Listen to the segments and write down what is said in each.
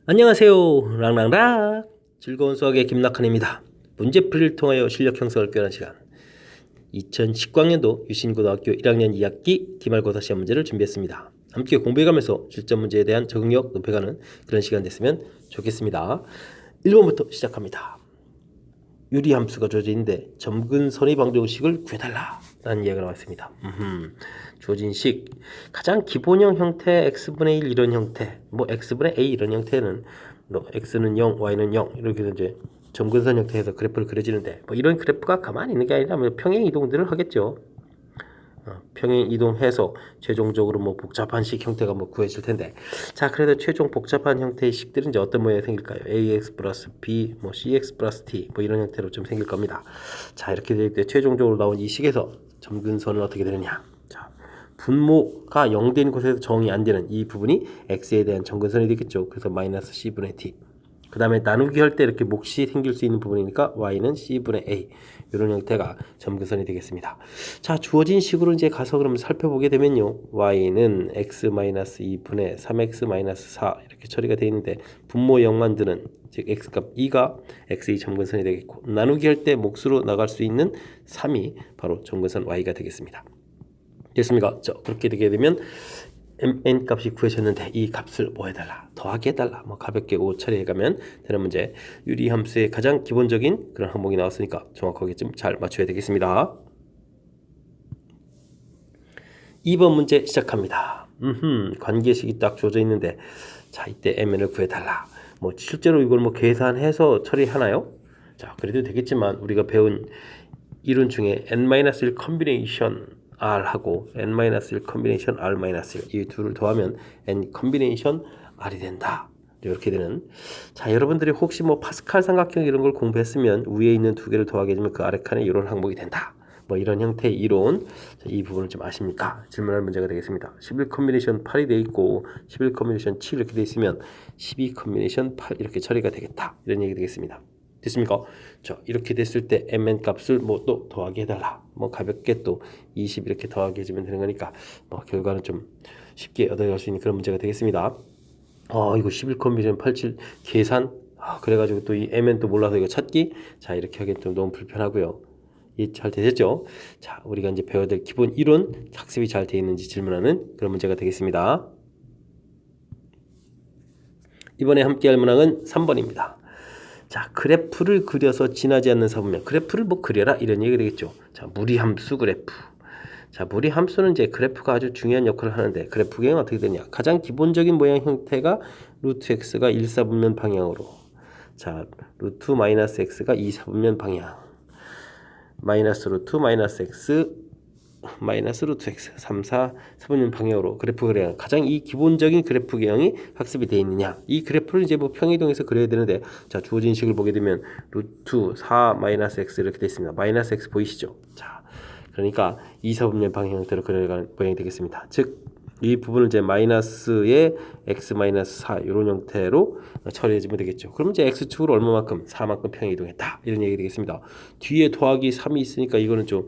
안녕하세요. 랑랑랑 즐거운 수학의 김낙한입니다. 문제풀이를 통하여 실력 형성을 꾀하는 시간 2019학년도 유신고등학교 1학년 2학기 기말고사 시험 문제를 준비했습니다. 함께 공부해가면서 실전 문제에 대한 적응력 높여가는 그런 시간 됐으면 좋겠습니다. 1번부터 시작합니다. 유리함수가 주어져 있는데 점근선의 방정식을 구해달라 라는 이야기가 나와있습니다. 주어진 식 가장 기본형 형태 x분의 1 이런 형태 뭐 x분의 a 이런 형태는 뭐 x는 0 y는 0 이렇게 이제 점근선 형태에서 그래프를 그려지는데 뭐 이런 그래프가 가만히 있는 게 아니라 뭐 평행 이동들을 하겠죠. 평행 이동해서 최종적으로 뭐 복잡한 식 형태가 뭐 구해질 텐데, 자 그래도 최종 복잡한 형태의 식들은 이제 어떤 모양이 생길까요? ax 플러스 b 뭐 cx 플러스 t 뭐 이런 형태로 좀 생길 겁니다. 자 이렇게 될 때 최종적으로 나온 이 식에서 점근선은 어떻게 되느냐? 자 분모가 0된 곳에서 정이 안 되는 이 부분이 x에 대한 점근선이 되겠죠. 그래서 마이너스 c분의 t. 그 다음에 나누기 할 때 이렇게 몫이 생길 수 있는 부분이니까 y는 c분의 a 이런 형태가 점근선이 되겠습니다. 자 주어진 식으로 이제 가서 그러면 살펴보게 되면요, y는 x-2분의 3x-4 이렇게 처리가 되어 있는데 분모 0만 드는 즉 x값 2가 x의 점근선이 되겠고, 나누기 할 때 몫으로 나갈 수 있는 3이 바로 점근선 y가 되겠습니다. 됐습니까? 그렇게 되게 되면 n 값이 구해졌는데 이 값을 뭐 해달라? 더하기 해달라. 뭐 가볍게 5 처리해가면 되는 문제. 유리함수의 가장 기본적인 그런 항목이 나왔으니까 정확하게 좀 잘 맞춰야 되겠습니다. 2번 문제 시작합니다. 관계식이 딱 주어져 있는데, 자 이때 mn을 구해달라. 뭐 실제로 이걸 뭐 계산해서 처리하나요? 자 그래도 되겠지만 우리가 배운 이론 중에 n-1 컨비네이션 r하고 n-1 컨비네이션 r-1 이 둘을 더하면 n 컨비네이션 r이 된다. 이렇게 되는. 자 여러분들이 혹시 뭐 파스칼 삼각형 이런 걸 공부했으면 위에 있는 두 개를 더하게 해주면 그 아래 칸에 이런 항목이 된다. 뭐 이런 형태의 이론, 이 부분을 좀 아십니까? 질문할 문제가 되겠습니다. 11 컨비네이션 8이 돼 있고 11 컨비네이션 7 이렇게 돼 있으면 12 컨비네이션 8 이렇게 처리가 되겠다. 이런 얘기 되겠습니다. 됐습니까? 자 이렇게 됐을 때 mn 값을 뭐 또 더하기 해달라. 뭐 가볍게 또 20 이렇게 더하기 해주면 되는 거니까 뭐 결과는 좀 쉽게 얻어갈 수 있는 그런 문제가 되겠습니다. 이거 11 컨비네이션 87 계산 그래가지고 또 이 mn 또 몰라서 이거 찾기, 자 이렇게 하기엔 좀 너무 불편하고요. 잘 되셨죠? 자 우리가 이제 배워야 될 기본 이론 학습이 잘 되어 있는지 질문하는 그런 문제가 되겠습니다. 이번에 함께 할 문항은 3번입니다. 자 그래프를 그려서 지나지 않는 사분면, 그래프를 뭐 그려라 이런 얘기가 되겠죠. 자 무리함수 그래프. 자 무리함수는 이제 그래프가 아주 중요한 역할을 하는데, 그래프 계획은 어떻게 되냐? 가장 기본적인 모양 형태가 루트 x가 1사분면 방향으로, 자 루트 마이너스 x가 2사분면 방향, 마이너스 루트 마이너스 x 마이너스 루트 x 3, 4, 4분면 방향으로 그래프 그래야 가장 이 기본적인 그래프 개형이 학습이 되어 있느냐. 이 그래프를 이제 뭐 평이동해서 그려야 되는데, 자 주어진 식을 보게 되면 루트 4 마이너스 x 이렇게 되어 있습니다. 마이너스 x 보이시죠? 자 그러니까 2, 4분면 방향 형태로 그려가는 모양이 되겠습니다. 즉 이 부분을 이제 마이너스의 x 마이너스 4 이런 형태로 처리해주면 되겠죠. 그럼 이제 x축으로 얼마만큼? 4만큼 평이동했다. 이런 얘기 되겠습니다. 뒤에 더하기 3이 있으니까 이거는 좀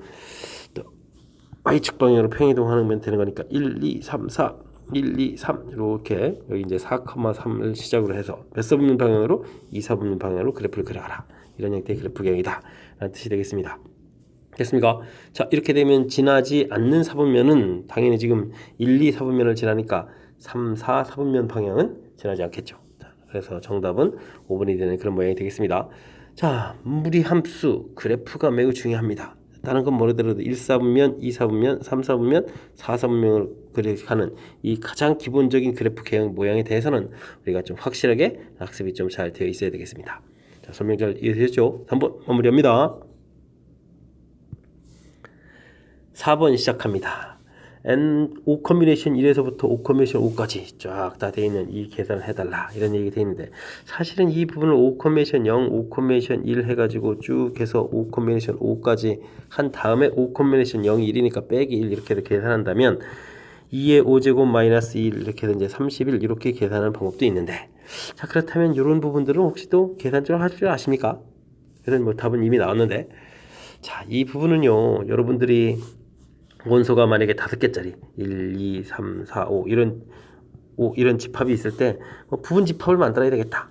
y축 방향으로 평이동하면 되는 거니까 1, 2, 3, 4, 1, 2, 3 이렇게 여기 이제 4,3을 시작으로 해서 몇 사분면 방향으로? 2, 4분면 방향으로 그래프를 그려가라. 이런 형태의 그래프 개형이다 라는 뜻이 되겠습니다. 됐습니까? 자 이렇게 되면 지나지 않는 사분면은 당연히 지금 1, 2, 4분면을 지나니까 3, 4, 4분면 방향은 지나지 않겠죠. 자, 그래서 정답은 5번이 되는 그런 모양이 되겠습니다. 자 무리함수 그래프가 매우 중요합니다. 다른 건 모르더라도 1사분면, 2사분면, 3사분면, 4사분면을 그려가는 이 가장 기본적인 그래프 개형 모양에 대해서는 우리가 좀 확실하게 학습이 좀 잘 되어 있어야 되겠습니다. 자 설명 잘 이해되셨죠? 3번 마무리합니다. 4번 시작합니다. n5 컨비네이션 1에서부터 5 컨비네이션 5까지 쫙 다 되어 있는 이 계산을 해달라 이런 얘기 되어 있는데, 사실은 이 부분을 5 컨비네이션 0, 5 컨비네이션 1 해가지고 쭉 해서 5 컨비네이션 5까지 한 다음에 5 컨비네이션 0이 1이니까 빼기 1 이렇게 계산한다면 2의 5제곱 마이너스 1 이렇게 이제 31 이렇게 계산하는 방법도 있는데, 자 그렇다면 이런 부분들은 혹시 또 계산 좀 할 줄 아십니까? 그래서 뭐 답은 이미 나왔는데, 자 이 부분은요 여러분들이 원소가 만약에 5개짜리 1, 2, 3, 4, 5 이런 5 이런 집합이 있을 때 부분 집합을 만들어야 되겠다.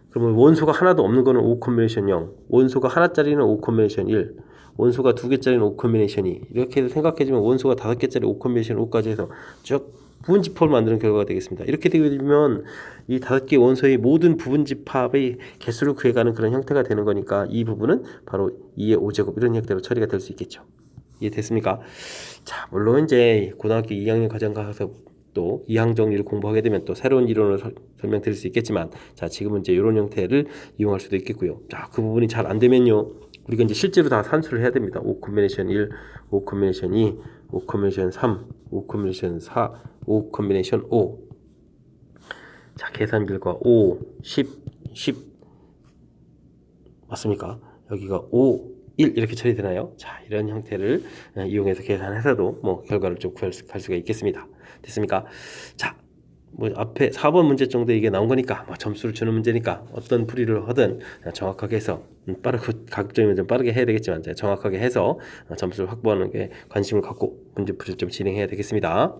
그러면 원소가 하나도 없는 거는 5 콤비네이션 0, 원소가 하나짜리는 5 콤비네이션 1, 원소가 2개짜리는 5 콤비네이션 2 이렇게 해서 생각해주면 원소가 5개짜리 5 콤비네이션 5까지 해서 쭉 부분 집합을 만드는 결과가 되겠습니다. 이렇게 되면 이 5개 원소의 모든 부분 집합의 개수를 구해가는 그런 형태가 되는 거니까 이 부분은 바로 2의 5제곱 이런 형태로 처리가 될 수 있겠죠. 이해됐습니까? 자, 물론 이제 고등학교 2학년 과정 가서 또 이항 정리를 공부하게 되면 또 새로운 이론을 설명드릴 수 있겠지만, 자, 지금은 이제 이런 형태를 이용할 수도 있겠고요. 자, 그 부분이 잘 안 되면요, 우리가 이제 실제로 다 산수를 해야 됩니다. 5 콤비네이션 1, 5 콤비네이션 2, 5 콤비네이션 3, 5 콤비네이션 4, 5 콤비네이션 5. 자, 계산 결과 5, 10, 10 맞습니까? 여기가 5, 1 이렇게 처리되나요? 자, 이런 형태를 이용해서 계산해서도 뭐 결과를 좀 구할 수가 있겠습니다. 됐습니까? 자, 뭐 앞에 4번 문제 정도 이게 나온 거니까 뭐 점수를 주는 문제니까 어떤 풀이를 하든 정확하게 해서 빠르고 가급적이면 좀 빠르게 해야 되겠지만 정확하게 해서 점수를 확보하는 게 관심을 갖고 문제 풀이를 좀 진행해야 되겠습니다.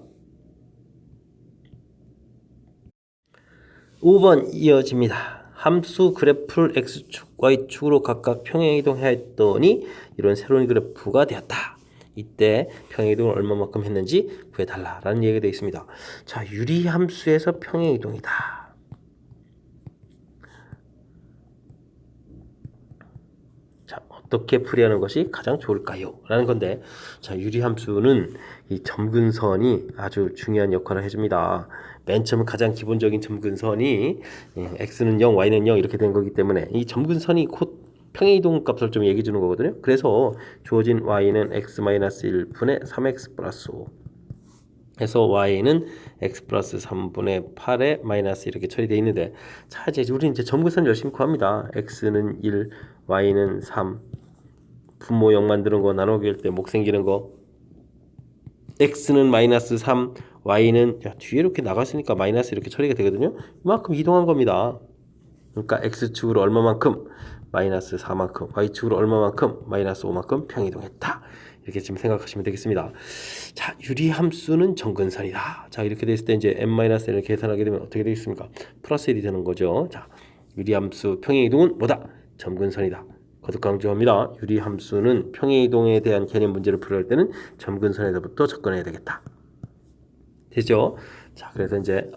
5번 이어집니다. 함수 그래프를 x축, y축으로 각각 평행이동해야 했더니 이런 새로운 그래프가 되었다. 이때 평행이동을 얼마만큼 했는지 구해달라라는 얘기가 되어 있습니다. 자, 유리함수에서 평행이동이다. 자, 어떻게 풀이하는 것이 가장 좋을까요? 라는 건데, 자, 유리함수는 이 점근선이 아주 중요한 역할을 해줍니다. 맨 처음 가장 기본적인 점근선이 x는 0, y는 0 이렇게 된 거기 때문에 이 점근선이 곧 평행이동 값을 좀 얘기해 주는 거거든요. 그래서 주어진 y는 x-1분의 3x 플러스 5 해서 y는 x 플러스 3분의 8에 마이너스 이렇게 처리되어 있는데, 자, 이제 우리 이제 점근선 열심히 구합니다. x는 1, y는 3, 분모 0 만드는 거, 나누기 할 때 목 생기는 거, x는 마이너스 3, y는 뒤에 이렇게 나갔으니까 마이너스 이렇게 처리가 되거든요. 이만큼 이동한 겁니다. 그러니까 x축으로 얼마만큼? 마이너스 4만큼, y축으로 얼마만큼? 마이너스 5만큼 평이동했다. 이렇게 지금 생각하시면 되겠습니다. 자, 유리함수는 점근선이다. 자, 이렇게 됐을 때 이제 n-n을 계산하게 되면 어떻게 되겠습니까? 플러스 1이 되는 거죠. 자, 유리함수 평행이동은 뭐다? 점근선이다. 거듭 강조합니다. 유리함수는 평행이동에 대한 개념 문제를 풀이할 때는 점근선에서부터 접근해야 되겠다. 되죠? 자, 그래서 이제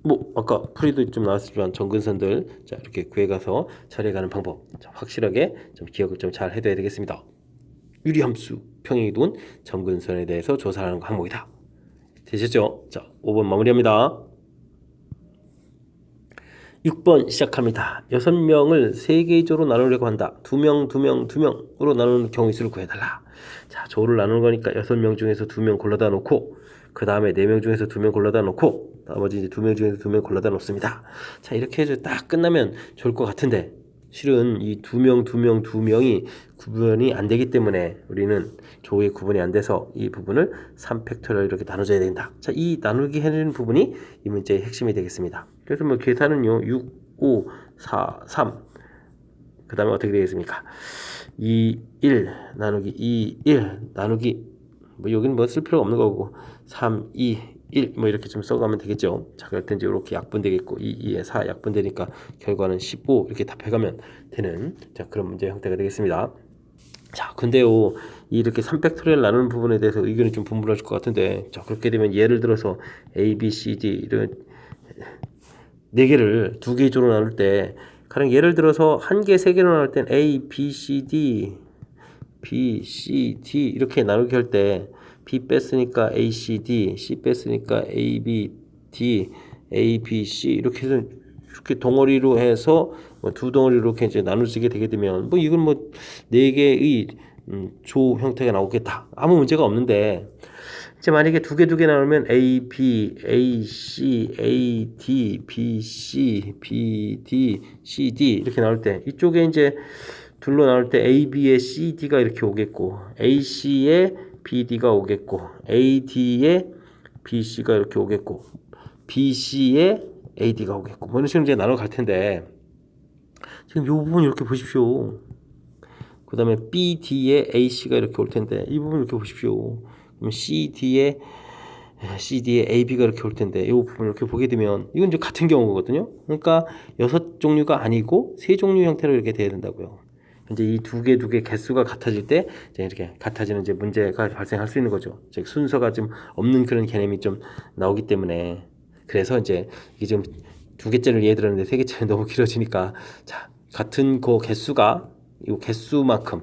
뭐 아까 풀이도 좀 나왔지만 점근선들 자 이렇게 구해가서 처리해가는 방법 자, 확실하게 좀 기억을 좀 잘 해둬야 되겠습니다. 유리함수 평행이동은 점근선에 대해서 조사하는 항목이다. 되셨죠? 자, 5번 마무리합니다. 6번 시작합니다. 6명을 3개조로 나누려고 한다. 2명, 2명, 2명으로 나누는 경우 수를 구해달라. 자, 조를 나누는 거니까 6명 중에서 2명 골라다 놓고 그 다음에 4명 중에서 2명 골라다 놓고 나머지 이제 2명 중에서 2명 골라다 놓습니다. 자, 이렇게 해서 딱 끝나면 좋을 것 같은데 실은 이 2명이 구분이 안 되기 때문에 우리는 조의 구분이 안 돼서 이 부분을 3팩토리얼 이렇게 나눠줘야 된다. 자, 이 나누기 해내는 부분이 이 문제의 핵심이 되겠습니다. 그래서 뭐 계산은요 6, 5, 4, 3 그 다음에 어떻게 되겠습니까? 2, 1 나누기 2, 1 나누기 뭐 여기는 뭐 쓸 필요가 없는 거고 3, 2, 1 뭐 이렇게 좀 써가면 되겠죠. 자, 그럴 때 이제 이렇게 약분되겠고 2, 2에 4 약분되니까 결과는 15 이렇게 답해가면 되는 자 그런 문제 형태가 되겠습니다. 자, 근데요 이렇게 3팩토리얼 나누는 부분에 대해서 의견이 좀 분분하실 것 같은데 자 그렇게 되면 예를 들어서 A, B, C, D 이런 4개를 2개의 조로 나눌 때 가령 예를 들어서 1개, 3개로 나눌 땐 A, B, C, D B, C, D 이렇게 나누기 할 때 B 뺐으니까 A, C, D, C 뺐으니까 A, B, D, A, B, C 이렇게 해서 이렇게 덩어리로 해서 뭐 2덩어리로 이렇게 이제 나누게 되게 되면 뭐 이건 뭐 4개의 조 형태가 나오겠다. 아무 문제가 없는데 이제 만약에 2개 나누면 A, B, A, C, A, D, B, C, B, D, C, D 이렇게 나올 때 이쪽에 이제 둘로 나눌 때 AB에 CD가 이렇게 오겠고 AC에 BD가 오겠고 AD에 BC가 이렇게 오겠고 BC에 AD가 오겠고 뭐 이런 식으로 이제 나눠 갈 텐데 지금 이 부분 이렇게 보십시오. 그 다음에 BD에 AC가 이렇게 올 텐데 이 부분 이렇게 보십시오. 그럼 CD에 CD에 A, B가 이렇게 올 텐데 이 부분을 이렇게 보게 되면 이건 이제 같은 경우거든요. 그러니까 6종류가 아니고 3종류 형태로 이렇게 돼야 된다고요. 이제 이 두 개 개수가 같아질 때 이제 이렇게 같아지는 이제 문제가 발생할 수 있는 거죠. 즉 순서가 좀 없는 그런 개념이 좀 나오기 때문에 그래서 이제 이게 지금 2개째를 예를 들었는데 3개째는 너무 길어지니까 자 같은 그 개수가 이 개수만큼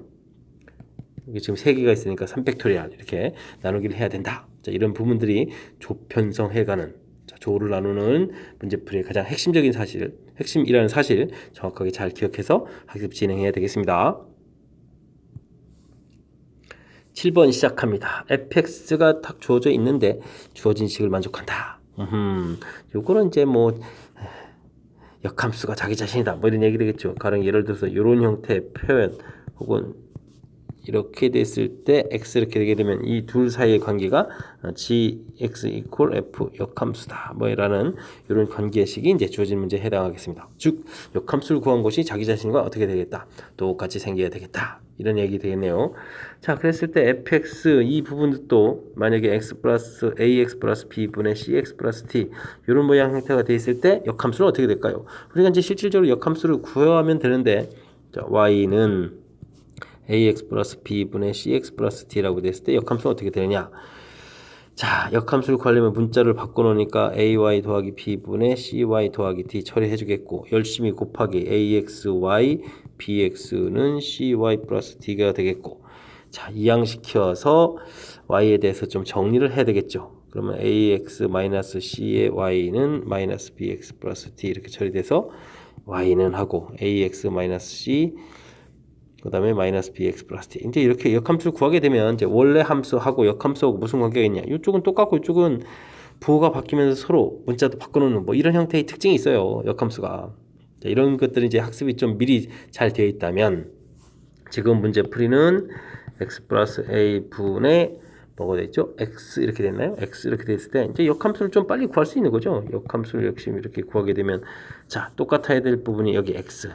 이게 지금 3개가 있으니까 3팩토리얼 이렇게 나누기를 해야 된다. 자, 이런 부분들이 조편성해가는 조를 나누는 문제풀이의 가장 핵심적인 사실, 핵심이라는 사실 정확하게 잘 기억해서 학습 진행해야 되겠습니다. 7번 시작합니다. fx가 딱 주어져 있는데 주어진 식을 만족한다. 요거는 이제 뭐 역함수가 자기 자신이다. 뭐 이런 얘기 되겠죠. 가령 예를 들어서 이런 형태의 표현 혹은 이렇게 됐을 때 x 이렇게 되게 되면 이 둘 사이의 관계가 gx equal f 역함수다 뭐라는 이런 관계식이 이제 주어진 문제에 해당하겠습니다. 즉 역함수를 구한 것이 자기 자신과 어떻게 되겠다 똑같이 생겨야 되겠다 이런 얘기 되겠네요. 자 그랬을 때 fx 이 부분도 또 만약에 x 플러스 ax 플러스 b분의 cx 플러스 t 이런 모양 형태가 돼 있을 때 역함수는 어떻게 될까요? 우리가 이제 실질적으로 역함수를 구하면 되는데 자, y는 ax 플러스 b분의 cx 플러스 t라고 됐을 때 역함수는 어떻게 되느냐. 자 역함수를 구하려면 문자를 바꿔놓으니까 ay 더하기 b분의 cy 더하기 t 처리해 주겠고 열심히 곱하기 axy bx는 cy 플러스 t가 되겠고 자 이항시켜서 y에 대해서 좀 정리를 해야 되겠죠. 그러면 ax 마이너스 c의 y는 마이너스 bx 플러스 t 이렇게 처리돼서 y는 하고 ax 마이너스 c 그 다음에 마이너스 bx 플러스 t 이제 이렇게 역함수를 구하게 되면 이제 원래 함수하고 역함수하고 무슨 관계가 있냐 이쪽은 똑같고 이쪽은 부호가 바뀌면서 서로 문자도 바꿔놓는 뭐 이런 형태의 특징이 있어요 역함수가. 자, 이런 것들이 이제 학습이 좀 미리 잘 되어 있다면 지금 문제 풀이는 x 플러스 a 분의 뭐가 되죠? x 이렇게 됐나요? x 이렇게 됐을 때 이제 역함수를 좀 빨리 구할 수 있는 거죠. 역함수를 역시 이렇게 구하게 되면 자 똑같아야 될 부분이 여기 x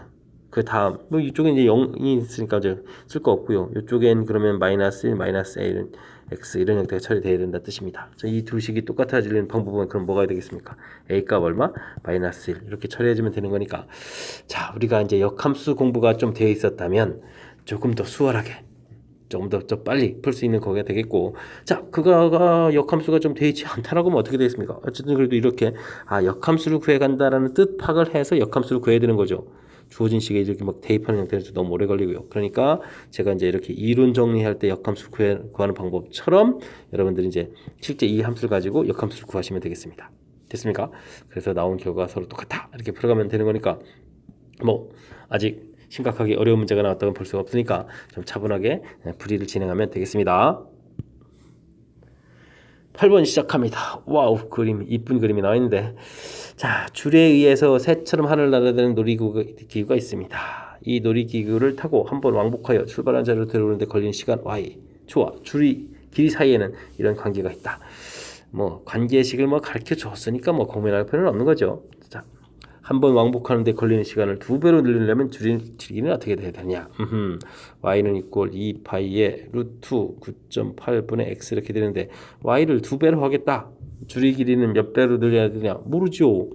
그 다음 뭐 이쪽에 이제 0이 있으니까 이제 쓸 거 없고요. 이쪽엔 그러면 마이너스 1, 마이너스 a, x 이런 형태가 처리돼야 된다 뜻입니다. 자, 이 두 식이 똑같아지는 방법은 그럼 뭐가 되겠습니까? a 값 얼마? 마이너스 1 이렇게 처리해주면 되는 거니까 자 우리가 이제 역함수 공부가 좀 되어 있었다면 조금 더 수월하게 조금 더 빨리 풀 수 있는 거가 되겠고 자 그거가 역함수가 좀 되어 있지 않다라고 하면 어떻게 되겠습니까? 어쨌든 그래도 이렇게 역함수를 구해간다라는 뜻 파악을 해서 역함수를 구해야 되는 거죠. 주어진 식에 이렇게 막 대입하는 형태는 너무 오래 걸리고요. 그러니까 제가 이제 이렇게 이론 정리할 때 역함수 구하는 방법처럼 여러분들이 이제 실제 이 함수를 가지고 역함수를 구하시면 되겠습니다. 됐습니까? 그래서 나온 결과가 서로 똑같다 이렇게 풀어가면 되는 거니까 뭐 아직 심각하게 어려운 문제가 나왔다고 볼 수가 없으니까 좀 차분하게 풀이를 진행하면 되겠습니다. 8번 시작합니다. 와우 그림 이쁜 그림이 나와 있는데 자 줄에 의해서 새처럼 하늘 날아다니는 놀이기구가 있습니다. 이 놀이기구를 타고 한번 왕복하여 출발한 자리로 들어오는데 걸리는 시간 y 좋아 줄이 길이 사이에는 이런 관계가 있다. 뭐 관계식을 뭐 가르쳐 줬으니까 뭐 고민할 필요는 없는 거죠. 자 한번 왕복하는데 걸리는 시간을 2배로 늘리려면 줄이기는 어떻게 돼야 되냐. y는 equal 2파이에 루트 9.8분의 x 이렇게 되는데 y를 2배로 하겠다. 줄이 길이는 몇 배로 늘려야 되냐 모르죠.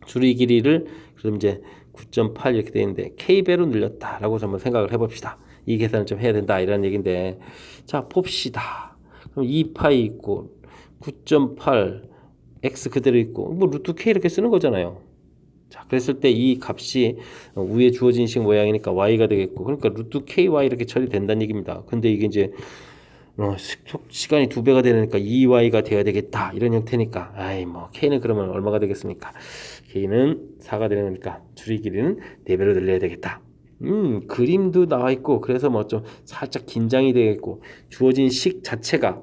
줄이 길이를 그럼 이제 9.8 이렇게 되는데 k배로 늘렸다라고 한번 생각을 해봅시다. 이 계산을 좀 해야 된다 이런 얘기인데 자 봅시다. 그럼 2파이 있고 9.8 x 그대로 있고 뭐 루트 k 이렇게 쓰는 거잖아요. 자 그랬을 때 이 값이 위에 주어진 식 모양이니까 y가 되겠고 그러니까 루트 ky 이렇게 처리된다는 얘기입니다. 근데 이게 이제 시간이 2배가 되니까 2y가 돼야 되겠다 이런 형태니까 아이 뭐 k는 그러면 얼마가 되겠습니까? k는 4가 되는 거니까 줄이 길이는 4배로 늘려야 되겠다. 그림도 나와 있고 그래서 뭐 좀 살짝 긴장이 되겠고 주어진 식 자체가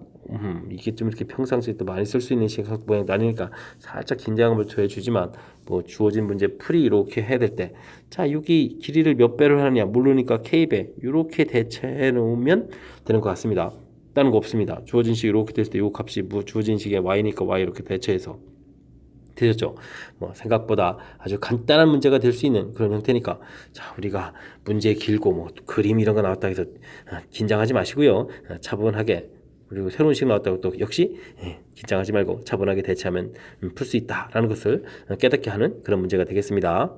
이게 좀 이렇게 평상시에 또 많이 쓸 수 있는 식 모양이 아니니까 살짝 긴장감을 더해주지만 뭐 주어진 문제 풀이 이렇게 해야 될 때 자 여기 길이를 몇 배로 하느냐 모르니까 k배 이렇게 대체해 놓으면 되는 것 같습니다. 다른 거 없습니다. 주어진 식 이렇게 됐을 때 이 값이 뭐 주어진 식의 y니까 y 이렇게 대체해서 되셨죠? 뭐 생각보다 아주 간단한 문제가 될 수 있는 그런 형태니까 자 우리가 문제 길고 뭐 그림 이런 거 나왔다 해서 긴장하지 마시고요. 차분하게 그리고 새로운 식 나왔다고 또 역시 긴장하지 말고 차분하게 대처하면 풀 수 있다라는 것을 깨닫게 하는 그런 문제가 되겠습니다.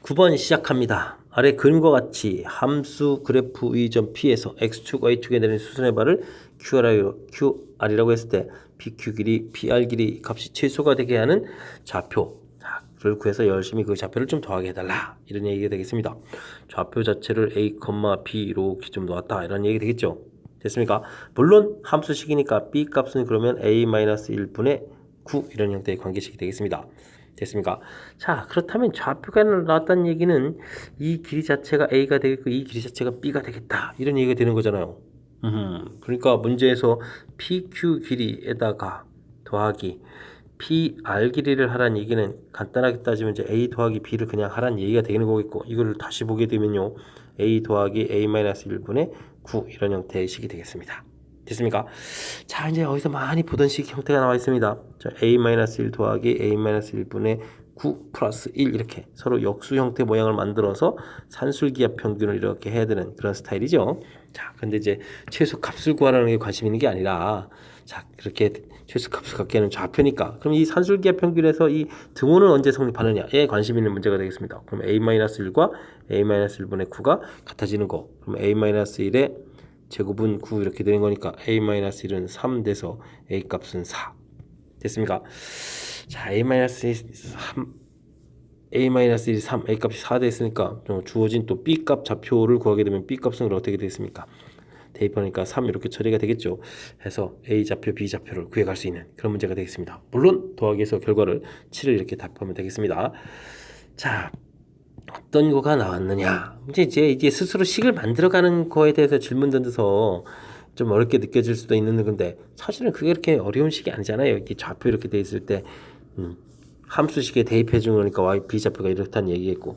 9번 시작합니다. 아래 그림과 같이 함수 그래프 E점 P에서 X축, Y축에 내린 수선의 발을 QR이라고 했을 때 PQ 길이, PR 길이 값이 최소가 되게 하는 좌표를 구해서 열심히 그 좌표를 좀 더하게 해달라 이런 얘기가 되겠습니다. 좌표 자체를 A, B로 좀 놓았다 이런 얘기 되겠죠. 됐습니까? 물론 함수식이니까 B 값은 그러면 A-1분의 9 이런 형태의 관계식이 되겠습니다. 됐습니까? 자, 그렇다면 좌표가 나왔다는 얘기는 이 길이 자체가 A가 되겠고 이 길이 자체가 B가 되겠다 이런 얘기가 되는 거잖아요. 그러니까 문제에서 PQ 길이에다가 더하기 PR 길이를 하라는 얘기는 간단하게 따지면 이제 A 더하기 B를 그냥 하라는 얘기가 되는 거겠고, 이거를 다시 보게 되면요 A 더하기 A-1분의 9 이런 형태의 식이 되겠습니다. 됐습니까? 자, 이제 어디서 많이 보던 식 형태가 나와 있습니다. 자, A-1 더하기 A-1분의 9 플러스 1 이렇게 서로 역수 형태 모양을 만들어서 산술기압 평균을 이렇게 해야 되는 그런 스타일이죠. 자, 근데 이제 최소 값을 구하라는 게 관심 있는 게 아니라, 자, 그렇게 최소 값을 갖게 하는 좌표니까, 그럼 이 산술기압 평균에서 이 등호는 언제 성립하느냐에 관심 있는 문제가 되겠습니다. 그럼 A-1과 A-1분의 9가 같아지는 거. 그럼 A-1의 제곱은 9 이렇게 되는 거니까 A-1은 3 돼서 A 값은 4. 됐습니까? 자, A-3, A-1이 3, A 값이 4 됐으니까 주어진 또 B 값 좌표를 구하게 되면 B 값은 어떻게 되겠습니까? 대입하니까 3 이렇게 처리가 되겠죠. 해서 A 좌표, B 좌표를 구해갈 수 있는 그런 문제가 되겠습니다. 물론 더하기해서 결과를 7을 이렇게 답하면 되겠습니다. 자, 어떤 거가 나왔느냐? 이제 스스로 식을 만들어가는 거에 대해서 질문 던져서 좀 어렵게 느껴질 수도 있는 건데, 사실은 그게 그렇게 어려운 식이 아니잖아요. 이렇게 좌표 이렇게 돼 있을 때 함수식에 대입해 준 거니까 y, b 좌표가 이렇다는 얘기겠고,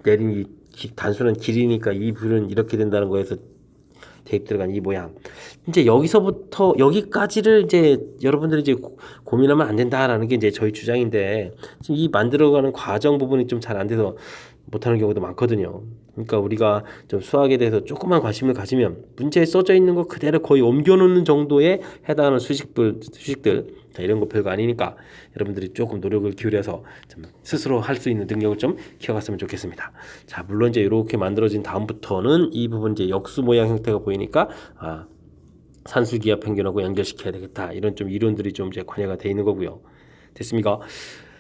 내린 이 단순한 길이니까 이 불은 이렇게 된다는 거에서 대입 들어간 이 모양. 이제 여기서부터 여기까지를 이제 여러분들이 이제 고민하면 안 된다라는 게 이제 저희 주장인데, 지금 이 만들어가는 과정 부분이 좀 잘 안 돼서 못하는 경우도 많거든요. 그러니까 우리가 좀 수학에 대해서 조금만 관심을 가지면 문제에 써져 있는 거 그대로 거의 옮겨놓는 정도에 해당하는 수식들, 자, 이런 거 별거 아니니까 여러분들이 조금 노력을 기울여서 좀 스스로 할 수 있는 능력을 좀 키워갔으면 좋겠습니다. 자, 물론 이제 이렇게 만들어진 다음부터는 이 부분 이제 역수 모양 형태가 보이니까 산술기압 평균하고 연결시켜야 되겠다, 이런 좀 이론들이 좀 이제 관여가 돼 있는 거고요. 됐습니까?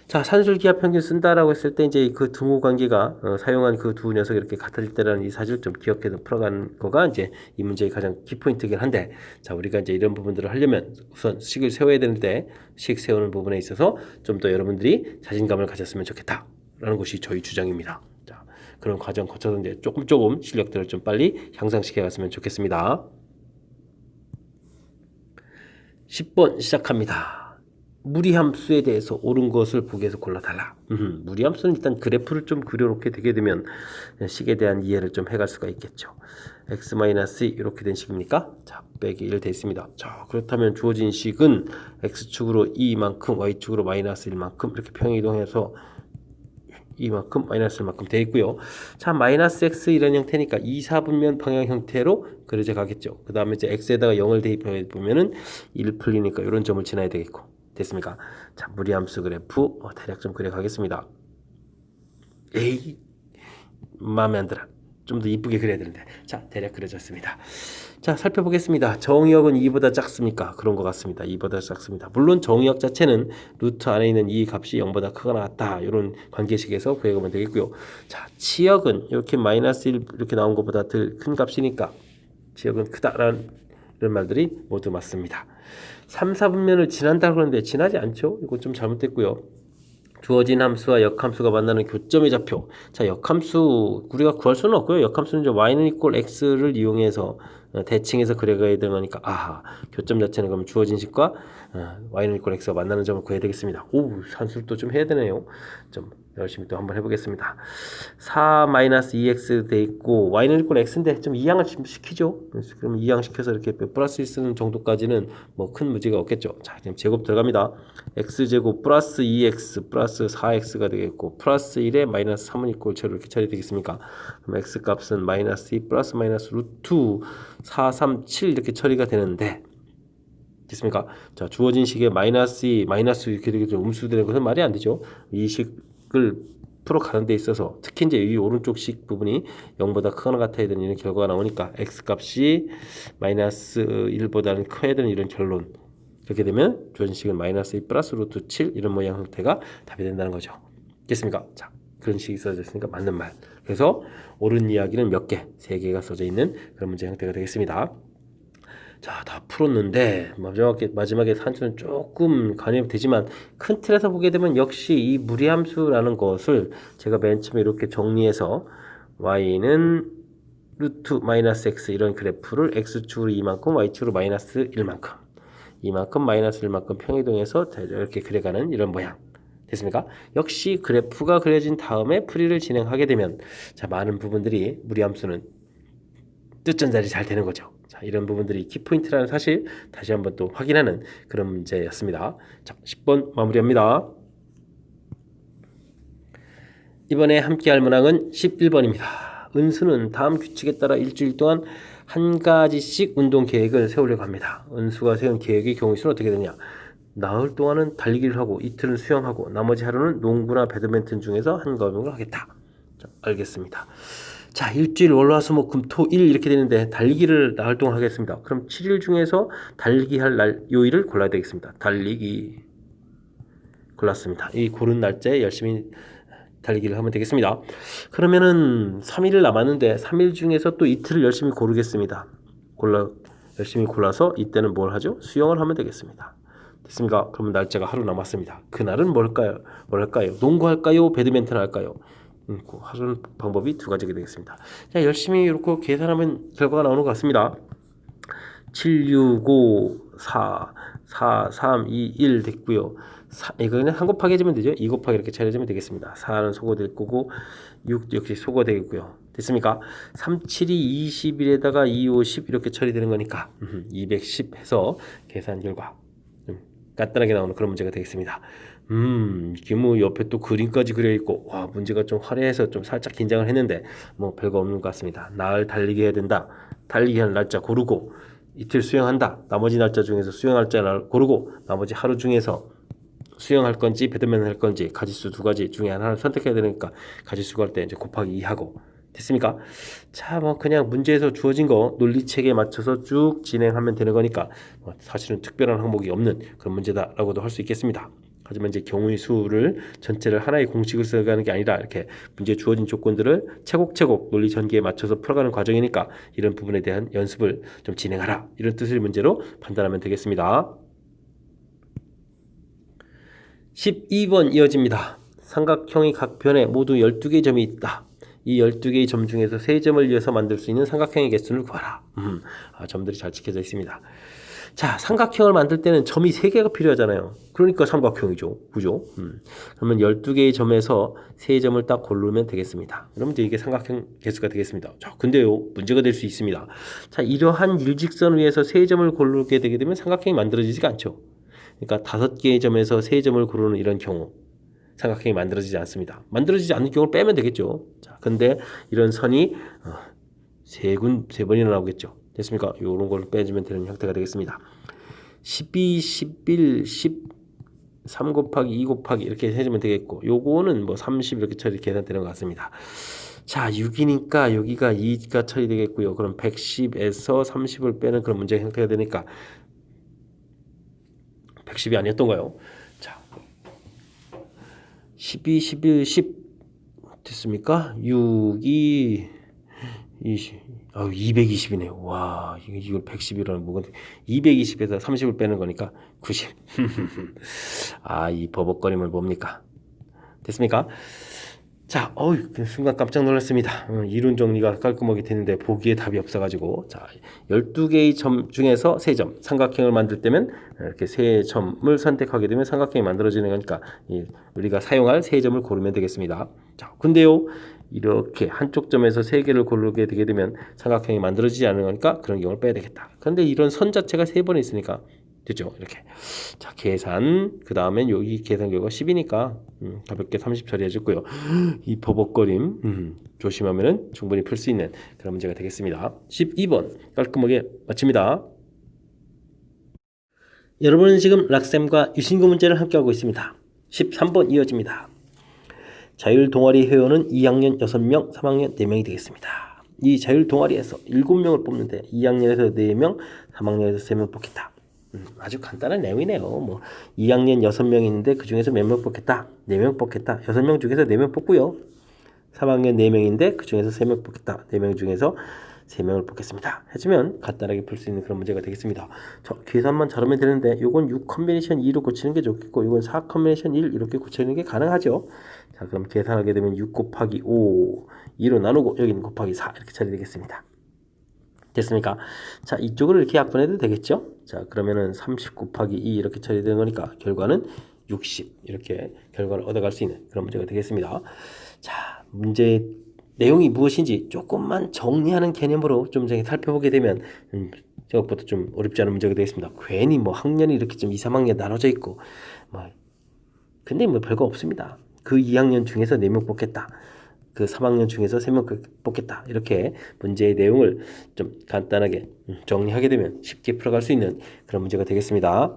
자, 산술기압 평균 쓴다라고 했을 때 이제 그 등호 관계가 사용한 그 두 녀석이 이렇게 같아질 때라는 이 사실을 좀 기억해서 풀어가는 거가 이제 이 문제의 가장 키포인트이긴 한데, 자, 우리가 이제 이런 부분들을 하려면 우선 식을 세워야 되는데, 식 세우는 부분에 있어서 좀 더 여러분들이 자신감을 가졌으면 좋겠다라는 것이 저희 주장입니다. 자, 그런 과정 거쳐서 이제 조금 실력들을 좀 빨리 향상시켜 갔으면 좋겠습니다. 10번 시작합니다. 무리함수에 대해서 옳은 것을 보기 위해서 골라달라. 무리함수는 일단 그래프를 좀 그려놓게 되게 되면 식에 대한 이해를 좀 해갈 수가 있겠죠. x-2 이렇게 된 식입니까? 자, 빼기 1 돼 있습니다. 자, 그렇다면 주어진 식은 x축으로 2만큼, y축으로 마이너스 1만큼 이렇게 평행이동해서 이만큼 마이너스 1만큼 되어 있고요. 자, 마이너스 x 이런 형태니까 2, 4분면 방향 형태로 그려져 가겠죠. 그 다음에 이제 x에다가 0을 대입해 보면은 1 풀리니까 이런 점을 지나야 되겠고. 됐습니까? 자, 무리함수 그래프 대략 좀 그려 가겠습니다. 에이, 마음에 안 들어. 좀 더 이쁘게 그려야 되는데. 자, 대략 그려졌습니다. 자, 살펴보겠습니다. 정의역은 2보다 작습니까? 그런 것 같습니다. 2보다 작습니다. 물론 정의역 자체는 루트 안에 있는 이 값이 0보다 크거나 같다, 이런 관계식에서 구해보면 되겠고요. 자, 치역은 이렇게 마이너스 1 이렇게 나온 것보다 덜 큰 값이니까 치역은 크다라는 이런 말들이 모두 맞습니다. 3, 4분면을 지난다고 그러는데 지나지 않죠? 이거 좀 잘못됐고요. 주어진 함수와 역함수가 만나는 교점의 좌표. 자, 역함수 우리가 구할 수는 없고요. 역함수는 이제 y는 이꼴 x를 이용해서 대칭해서 그려가야 되는 거니까, 교점 자체는 그럼 주어진 식과 y는 이꼴 x가 만나는 점을 구해야 되겠습니다. 오, 산술도 좀 해야 되네요. 좀 열심히 또 한번 해보겠습니다. 4-2x 돼 있고 y는 일꾼 x인데 좀 이항을 좀 시키죠. 그럼 이항 시켜서 이렇게 플러스 1 쓰는 정도까지는 뭐 큰 문제가 없겠죠. 자, 지금 제곱 들어갑니다. x제곱 플러스 2x 플러스 4x가 되겠고 플러스 1에 마이너스 3은 있고 처리 이렇게 처리되겠습니까? 그럼 x 값은 마이너스 2 플러스 마이너스 루트 4, 3, 7 이렇게 처리가 되는데 됐습니까? 자, 주어진 식에 마이너스 2, 마이너스 이렇게 되겠죠. 음수되는 것은 말이 안 되죠. 이 식을 풀어가는 데 있어서 특히 이제 이 오른쪽 식 부분이 0보다 크거나 같아야 되는 이런 결과가 나오니까 x 값이 마이너스 1보다는 커야 되는 이런 결론. 그렇게 되면 주어진 식은 마이너스 2 플러스 루트 7 이런 모양 형태가 답이 된다는 거죠. 됐습니까? 자, 그런 식이 써져 있으니까 맞는 말. 그래서 옳은 이야기는 몇 개? 3개가 써져 있는 그런 문제 형태가 되겠습니다. 자, 다 풀었는데 마지막에 산수는 조금 간이 되지만 큰 틀에서 보게 되면 역시 이 무리함수라는 것을 제가 맨 처음에 이렇게 정리해서 y는 루트 마이너스 x 이런 그래프를 x축으로 이만큼 y축으로 마이너스 1만큼 이만큼 마이너스 1만큼 평이동해서 이렇게 그려가는 이런 모양 됐습니까? 역시 그래프가 그려진 다음에 풀이를 진행하게 되면 자, 많은 부분들이 무리함수는 뜻전달이 잘 되는 거죠. 자, 이런 부분들이 키포인트라는 사실 다시 한번 또 확인하는 그런 문제였습니다. 자, 10번 마무리합니다. 이번에 함께 할 문항은 11번입니다. 은수는 다음 규칙에 따라 일주일 동안 한 가지씩 운동 계획을 세우려고 합니다. 은수가 세운 계획의 경우 수는 어떻게 되냐? 나흘 동안은 달리기를 하고 이틀은 수영하고 나머지 하루는 농구나 배드민턴 중에서 한 과목을 하겠다. 자, 알겠습니다. 자, 일주일 월화수목금토일 이렇게 되는데 달리기를 나흘 동안 하겠습니다. 그럼 7일 중에서 달리기 할 날 요일을 골라야 되겠습니다. 달리기 골랐습니다. 이 고른 날짜에 열심히 달리기를 하면 되겠습니다. 그러면은 3일 남았는데 3일 중에서 또 이틀을 열심히 고르겠습니다. 열심히 골라서 이때는 뭘 하죠? 수영을 하면 되겠습니다. 됐습니까? 그러면 날짜가 하루 남았습니다. 그날은 뭘까요? 농구 할까요? 배드민턴 할까요? 하는 방법이 두 가지가 되겠습니다. 자, 열심히 이렇게 계산하면 결과가 나오는 것 같습니다. 7, 6, 5, 4, 4, 3, 2, 1 됐고요. 이거 그냥 한 곱하기 해주면 되죠. 2 곱하기 이렇게 차려주면 되겠습니다. 4는 소거될 거고 6 역시 소거되겠고요. 됐습니까? 3, 7이 21에다가 2, 5, 10 이렇게 처리되는 거니까 210 해서 계산 결과 간단하게 나오는 그런 문제가 되겠습니다. 이게 뭐 옆에 또 그림까지 그려 있고 와, 문제가 좀 화려해서 좀 살짝 긴장을 했는데 뭐 별거 없는 것 같습니다. 나흘 달리기 해야 된다. 달리기 하는 날짜 고르고 이틀 수영한다. 나머지 날짜 중에서 수영할 날짜 고르고 나머지 하루 중에서 수영할 건지 배드민턴 할 건지 가지수 두 가지 중에 하나를 선택해야 되니까 가지수 구할 때 이제 곱하기 2하고 됐습니까? 자, 뭐 그냥 문제에서 주어진 거 논리책에 맞춰서 쭉 진행하면 되는 거니까 사실은 특별한 항목이 없는 그런 문제다라고도 할 수 있겠습니다. 하지만 이제 경우의 수를 전체를 하나의 공식을 써가는 게 아니라 이렇게 문제 주어진 조건들을 차곡차곡 논리 전개에 맞춰서 풀어가는 과정이니까 이런 부분에 대한 연습을 좀 진행하라 이런 뜻의 문제로 판단하면 되겠습니다. 12번 이어집니다. 삼각형의 각 변에 모두 12개의 점이 있다. 이 12개의 점 중에서 3점을 이어서 만들 수 있는 삼각형의 개수를 구하라. 점들이 잘 지켜져 있습니다. 자, 삼각형을 만들 때는 점이 3개가 필요하잖아요. 그러니까 삼각형이죠. 그죠? 그러면 12개의 점에서 3점을 딱 고르면 되겠습니다. 그럼 이제 이게 삼각형 개수가 되겠습니다. 자, 근데요, 문제가 될 수 있습니다. 자, 이러한 일직선 위에서 3점을 고르게 되게 되면 삼각형이 만들어지지가 않죠. 그러니까 5개의 점에서 3점을 고르는 이런 경우 삼각형이 만들어지지 않습니다. 만들어지지 않는 경우를 빼면 되겠죠. 자, 근데 이런 선이 세 번이나 나오겠죠. 됐습니까? 이런 걸 빼주면 되는 형태가 되겠습니다. 12, 11, 10, 3 곱하기 2 곱하기 이렇게 해주면 되겠고 요거는 뭐 30 이렇게 처리 계산되는 것 같습니다. 자, 6이니까 여기가 2가 처리되겠고요. 그럼 110에서 30을 빼는 그런 문제 형태가 되니까 110이 아니었던가요? 자, 12, 11, 10 됐습니까? 6이 20, 220이네요. 와, 이걸 110이라는 뭐가 220에서 30을 빼는 거니까 90. 이 버벅거림을 뭡니까? 됐습니까? 자, 그 순간 깜짝 놀랐습니다. 이론 정리가 깔끔하게 되는데 보기에 답이 없어가지고 자, 12개의 점 중에서 3점 삼각형을 만들 때면 이렇게 3점을 선택하게 되면 삼각형이 만들어지는 거니까 우리가 사용할 3점을 고르면 되겠습니다. 자, 근데요 이렇게 한쪽 점에서 3개를 고르게 되게 되면 삼각형이 만들어지지 않는 거니까 그런 경우를 빼야 되겠다. 그런데 이런 선 자체가 3번 있으니까 됐죠. 이렇게. 자, 계산. 그 다음엔 여기 계산 결과 10이니까 가볍게 30 처리해줬고요. 이 버벅거림 조심하면은 충분히 풀 수 있는 그런 문제가 되겠습니다. 12번 깔끔하게 마칩니다. 여러분은 지금 락쌤과 유신구 문제를 함께하고 있습니다. 13번 이어집니다. 자율 동아리 회원은 2학년 6명, 3학년 4명이 되겠습니다. 이 자율 동아리에서 7명을 뽑는데 2학년에서 4명, 3학년에서 3명 뽑겠다. 아주 간단한 내용이네요. 뭐 2학년 6명 있는데 그 중에서 몇 명 뽑겠다? 4명 뽑겠다. 6명 중에서 4명 뽑고요. 3학년 4명인데 그 중에서 3명 뽑겠다. 4명 중에서 3명을 뽑겠습니다. 해주면 간단하게 풀 수 있는 그런 문제가 되겠습니다. 저 계산만 잘하면 되는데 요건 6 컨비네이션 2로 고치는 게 좋겠고 요건 4 컨비네이션 1 이렇게 고치는 게 가능하죠. 자, 그럼 계산하게 되면 6 곱하기 5 2로 나누고 여기는 곱하기 4 이렇게 처리되겠습니다. 됐습니까? 자, 이쪽을 이렇게 약분해도 되겠죠? 자, 그러면은 30 곱하기 2 이렇게 처리되는 거니까 결과는 60 이렇게 결과를 얻어갈 수 있는 그런 문제가 되겠습니다. 자, 문제의 내용이 무엇인지 조금만 정리하는 개념으로 좀 살펴보게 되면 생각보다 좀 어렵지 않은 문제가 되겠습니다. 괜히 뭐 학년이 이렇게 좀 2, 3학년 나눠져 있고 근데 뭐 별거 없습니다. 그 2학년 중에서 4명 뽑겠다. 그 3학년 중에서 3명 뽑겠다. 이렇게 문제의 내용을 좀 간단하게 정리하게 되면 쉽게 풀어갈 수 있는 그런 문제가 되겠습니다.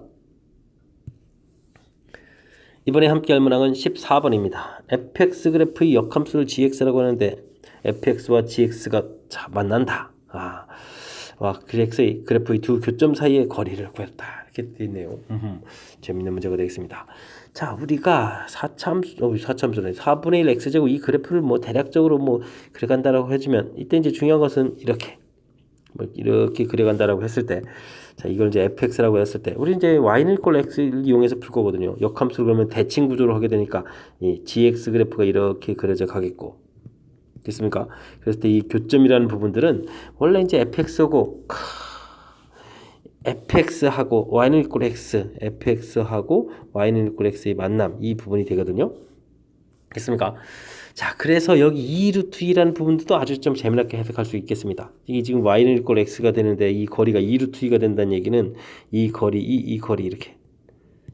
이번에 함께 할 문항은 14번입니다. fx 그래프의 역함수를 gx라고 하는데 fx와 gx가 만난다. 그래프의 두 교점 사이의 거리를 구했다. 이렇게 되어 있네요. 재밌는 문제가 되겠습니다. 자, 우리가 4분의 1 x제곱 이 그래프를 뭐 대략적으로 뭐 그려간다라고 해주면 이때 이제 중요한 것은 이렇게 그려간다라고 했을 때 자, 이걸 이제 fx라고 했을 때 우리 이제 y는 꼴 x를 이용해서 풀 거거든요. 역함수를 그러면 대칭 구조로 하게 되니까 이 gx 그래프가 이렇게 그려져 가겠고 됐습니까? 그랬을 때 이 교점이라는 부분들은 원래 이제 fx하고 y는 이꼴 x, fx하고 y는 이꼴 x의 만남 이 부분이 되거든요. 됐습니까? 자, 그래서 여기 2루트2라는 부분도 아주 좀 재미나게 해석할 수 있겠습니다. 이게 지금 y는 이꼴 x가 되는데 이 거리가 2루트2가 된다는 얘기는 이 거리, 이 거리 이렇게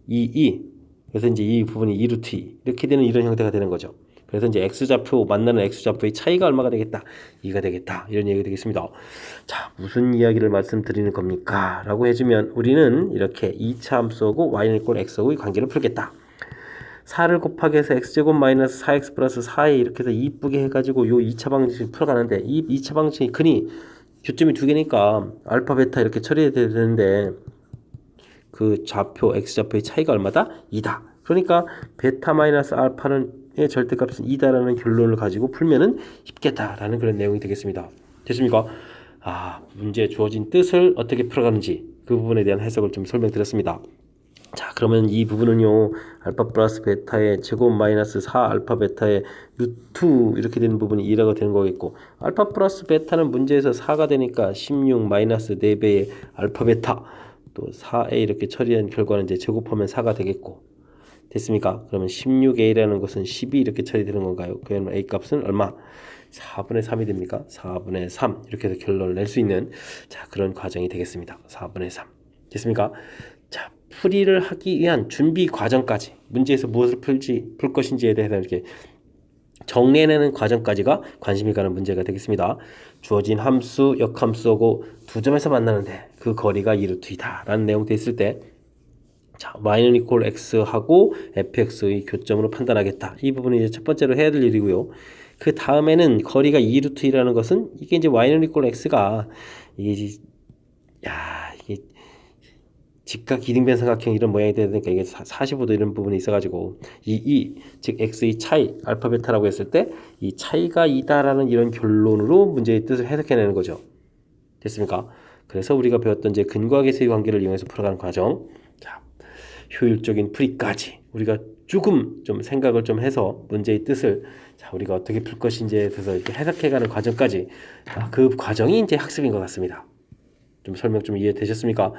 그래서 이제 이 부분이 2루트2 이렇게 되는 이런 형태가 되는 거죠. 그래서 이제 x좌표 만나는 x좌표의 차이가 얼마가 되겠다? 2가 되겠다. 이런 얘기가 되겠습니다. 자, 무슨 이야기를 말씀드리는 겁니까? 라고 해주면 우리는 이렇게 2차 함수하고 y는 이꼴 x하고의 관계를 풀겠다. 4를 곱하기 해서 x제곱 마이너스 4x 플러스 4에 이렇게 해서 이쁘게 해가지고 요 2차 방정식 풀어가는데 이 2차 방정식이 흔히 교점이 2개니까 알파 베타 이렇게 처리해야 되는데 그 좌표 x좌표의 차이가 얼마다? 2다. 그러니까 베타 마이너스 알파는 의 절대값은 2다라는 결론을 가지고 풀면은 쉽겠다라는 그런 내용이 되겠습니다. 됐습니까? 문제에 주어진 뜻을 어떻게 풀어가는지 그 부분에 대한 해석을 좀 설명드렸습니다. 자, 그러면 이 부분은요 알파 플러스 베타의 제곱 마이너스 4 알파 베타의 루트 이렇게 되는 부분이 2라고 되는 거겠고 알파 플러스 베타는 문제에서 4가 되니까 16 마이너스 4배의 알파 베타 또 4a 이렇게 처리한 결과는 이제 제곱하면 4가 되겠고 됐습니까? 그러면 16a라는 것은 12 이렇게 처리되는 건가요? 그러면 a 값은 얼마? 4분의 3이 됩니까? 4분의 3 이렇게 해서 결론을 낼 수 있는 자 그런 과정이 되겠습니다. 4분의 3 됐습니까? 자, 풀이를 하기 위한 준비 과정까지 문제에서 무엇을 풀 것인지에 대해서 이렇게 정리해내는 과정까지가 관심이 가는 문제가 되겠습니다. 주어진 함수, 역함수하고 두 점에서 만나는데 그 거리가 2루트이다 라는 내용 돼 있을 때 자, y는 이퀄 x하고 fx의 교점으로 판단하겠다. 이 부분이 이제 첫 번째로 해야 될 일이고요. 그 다음에는 거리가 2루트이라는 것은 이게 이제 y는 이퀄 x가 이게 직각 이등변 삼각형 이런 모양이 되니까 이게 45도 이런 부분이 있어가지고 즉 x의 차이 알파 베타라고 했을 때 이 차이가 2다라는 이런 결론으로 문제의 뜻을 해석해내는 거죠. 됐습니까? 그래서 우리가 배웠던 이제 근과 계수의 관계를 이용해서 풀어가는 과정. 자, 효율적인 풀이까지 우리가 조금 좀 생각을 좀 해서 문제의 뜻을 자, 우리가 어떻게 풀 것인지에 대해서 이렇게 해석해가는 과정까지 그 과정이 이제 학습인 것 같습니다. 좀 설명 좀 이해되셨습니까?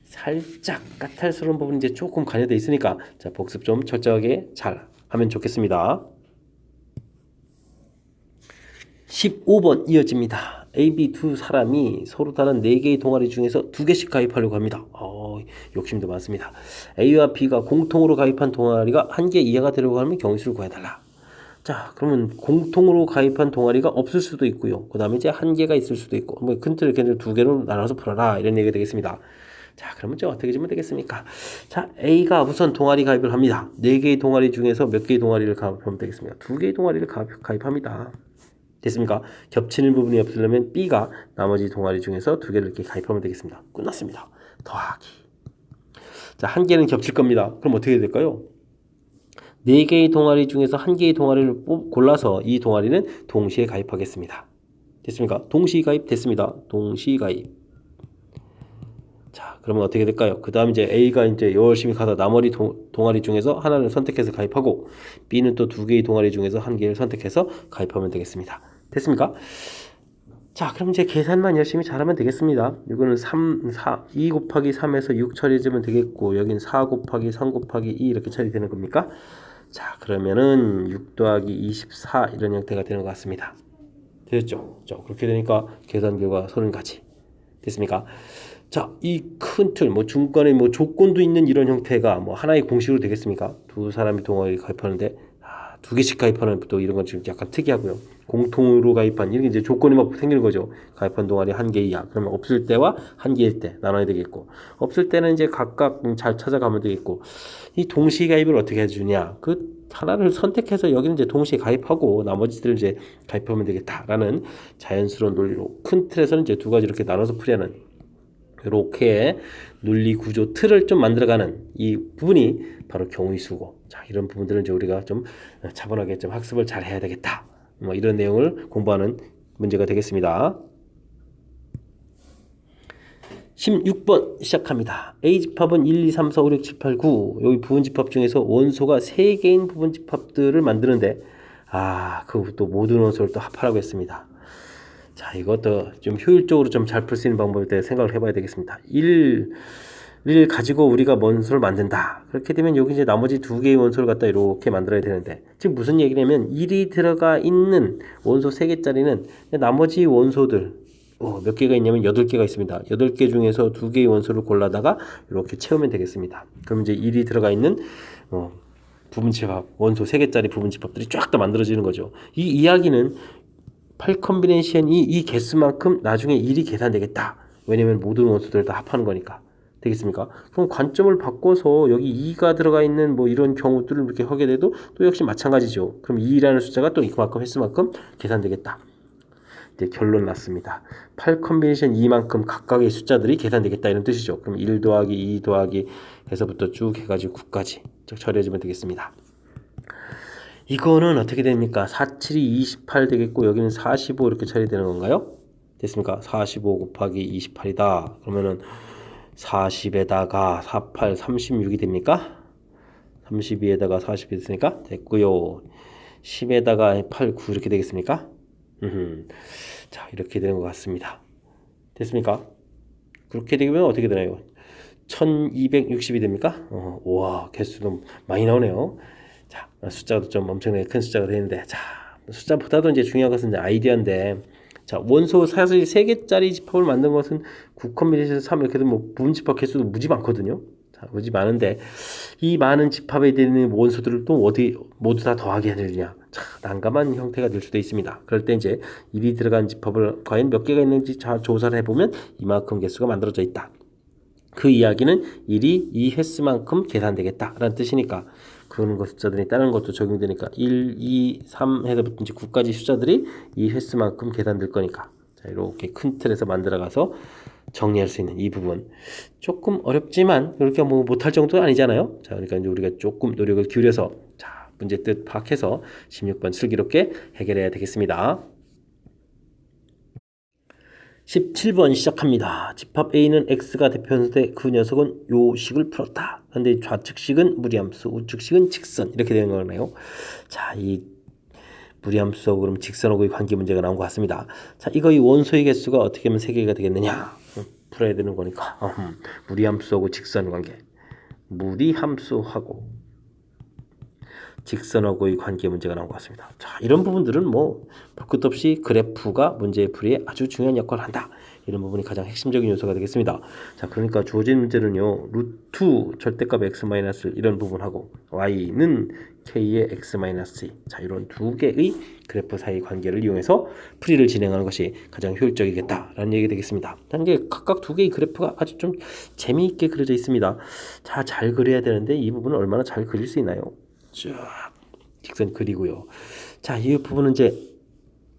살짝 까탈스러운 부분이 이제 조금 관여돼 있으니까 자, 복습 좀 철저하게 잘 하면 좋겠습니다. 15번 이어집니다. A, B 두 사람이 서로 다른 4개의 동아리 중에서 2개씩 가입하려고 합니다. 욕심도 많습니다. A와 B가 공통으로 가입한 동아리가 1개 이하가 되려고 하면 경우수를 구해달라. 자, 그러면 공통으로 가입한 동아리가 없을 수도 있고요. 그 다음에 이제 1개가 있을 수도 있고, 뭐 큰 틀을 걔네들 2개로 나눠서 풀어라 이런 얘기가 되겠습니다. 자, 그러면 이제 어떻게 지면 되겠습니까? 자, A가 우선 동아리 가입을 합니다. 4개의 동아리 중에서 몇 개의 동아리를 가입하면 되겠습니까? 2개의 동아리를 가입합니다. 됐습니까? 겹치는 부분이 없으려면 B가 나머지 동아리 중에서 2개를 이렇게 가입하면 되겠습니다. 끝났습니다. 더하기. 자, 1개는 겹칠 겁니다. 그럼 어떻게 해야 될까요? 4개의 동아리 중에서 1개의 동아리를 골라서 이 동아리는 동시에 가입하겠습니다. 됐습니까? 동시 가입 됐습니다. 동시 가입. 자, 그러면 어떻게 될까요? 그 다음 이제 A가 이제 열심히 가서 나머지 동아리 중에서 하나를 선택해서 가입하고 B는 또 2개의 동아리 중에서 1개를 선택해서 가입하면 되겠습니다. 됐습니까? 자, 그럼 이제 계산만 열심히 잘하면 되겠습니다. 이거는 2 곱하기 3에서 6 처리해주면 되겠고 여긴 4 곱하기 3 곱하기 2 이렇게 처리되는 겁니까? 자, 그러면은 6 더하기 24 이런 형태가 되는 것 같습니다. 되셨죠? 자, 그렇게 되니까 계산 결과 30가지. 됐습니까? 자, 이 큰 틀, 뭐 중간에 뭐 조건도 있는 이런 형태가 뭐 하나의 공식으로 되겠습니까? 두 사람이 동아리 가입하는데 2개씩 가입하는 또 이런 건 지금 약간 특이하고요. 공통으로 가입한 이런 게 이제 조건이 막 생기는 거죠. 가입한 동아리 1개 이하. 그러면 없을 때와 1개일 때 나눠야 되겠고 없을 때는 이제 각각 잘 찾아가면 되겠고 이 동시 가입을 어떻게 해주냐? 그 하나를 선택해서 여기는 이제 동시에 가입하고 나머지들을 이제 가입하면 되겠다라는 자연스러운 논리로 큰 틀에서는 이제 2가지 이렇게 나눠서 풀이하는 이렇게 논리 구조 틀을 좀 만들어가는 이 부분이 바로 경우의 수고. 자, 이런 부분들은 이제 우리가 좀 차분하게 좀 학습을 잘 해야 되겠다. 뭐 이런 내용을 공부하는 문제가 되겠습니다. 16번 시작합니다. A집합은 1, 2, 3, 4, 5, 6, 7, 8, 9 여기 부분집합 중에서 원소가 3개인 부분집합들을 만드는데 그것도 모든 원소를 또 합하라고 했습니다. 자, 이것도 좀 효율적으로 좀 잘 풀 수 있는 방법에 대해 생각을 해봐야 되겠습니다. 1을 가지고 우리가 원소를 만든다. 그렇게 되면 여기 이제 나머지 2개의 원소를 갖다 이렇게 만들어야 되는데 지금 무슨 얘기냐면 1이 들어가 있는 원소 3개짜리는 나머지 원소들 몇 개가 있냐면 8개가 있습니다. 8개 중에서 2개의 원소를 골라다가 이렇게 채우면 되겠습니다. 그럼 이제 1이 들어가 있는 부분집합 원소 3개짜리 부분집합들이 쫙 다 만들어지는 거죠. 이 이야기는 8컴비네이션이 이 개수만큼 나중에 1이 계산되겠다. 왜냐면 모든 원소들을 다 합하는 거니까. 되겠습니까? 그럼 관점을 바꿔서 여기 2가 들어가 있는 뭐 이런 경우들을 이렇게 하게 돼도 또 역시 마찬가지죠. 그럼 2라는 숫자가 또 이만큼 횟수만큼 계산되겠다. 이제 결론 났습니다. 8컴비네이션 2만큼 각각의 숫자들이 계산되겠다 이런 뜻이죠. 그럼 1 더하기 2 더하기 해서부터 쭉 해가지고 9까지 처리해주면 되겠습니다. 이거는 어떻게 됩니까? 4, 7이 28 되겠고 여기는 45 이렇게 처리되는 건가요? 됐습니까? 45 곱하기 28이다. 그러면은 40에다가 48, 36이 됩니까? 32에다가 40이 됐으니까 됐고요. 10에다가 8, 9 이렇게 되겠습니까? 자, 이렇게 되는 것 같습니다. 됐습니까? 그렇게 되면 어떻게 되나요? 1260이 됩니까? 와, 개수도 많이 나오네요. 자, 숫자도 좀 엄청나게 큰 숫자가 되는데, 자, 숫자보다도 이제 중요한 것은 이제 아이디어인데, 자, 원소 사실 3개짜리 집합을 만든 것은 9컴비네이션 3 이렇게 되면 뭐 부분집합 개수도 무지 많거든요. 자, 무지 많은데, 이 많은 집합에 되는 원소들을 또 어디 모두 다 더하게 해야 되느냐. 자, 난감한 형태가 될 수도 있습니다. 그럴 때 이제 1이 들어간 집합을 과연 몇 개가 있는지 잘 조사를 해보면 이만큼 개수가 만들어져 있다. 그 이야기는 1이 이 횟수만큼 계산되겠다라는 뜻이니까 그런 것 숫자들이 다른 것도 적용되니까 1, 2, 3 해서부터 이제 9까지 숫자들이 이 횟수만큼 계산될 거니까 자, 이렇게 큰 틀에서 만들어가서 정리할 수 있는 이 부분 조금 어렵지만 그렇게 뭐 못할 정도는 아니잖아요. 자, 그러니까 이제 우리가 조금 노력을 기울여서 자, 문제 뜻 파악해서 16번 슬기롭게 해결해야 되겠습니다. 17번 시작합니다. 집합 A는 X가 대표하는데 그 녀석은 요 식을 풀었다. 근데 좌측식은 무리함수, 우측식은 직선 이렇게 되는 거네요. 자, 이 무리함수하고 그럼 직선하고의 관계 문제가 나온 것 같습니다. 자, 이거 이 원소의 개수가 어떻게 하면 3개가 되겠느냐? 풀어야 되는 거니까 무리함수하고 직선 관계, 무리함수하고 직선하고의 관계 문제가 나온 것 같습니다. 자, 이런 부분들은 뭐 볼 것 없이 그래프가 문제의 풀이에 아주 중요한 역할을 한다. 이런 부분이 가장 핵심적인 요소가 되겠습니다. 자, 그러니까 주어진 문제는요. 루트 절대값 x-1 이런 부분하고 y는 k의 x-2 자, 이런 두 개의 그래프 사이 관계를 이용해서 풀이를 진행하는 것이 가장 효율적이겠다라는 얘기가 되겠습니다. 단계 각각 두 개의 그래프가 아주 좀 재미있게 그려져 있습니다. 자, 잘 그려야 되는데 이 부분을 얼마나 잘 그릴 수 있나요? 쫙 직선 그리고요. 자, 이 부분은 이제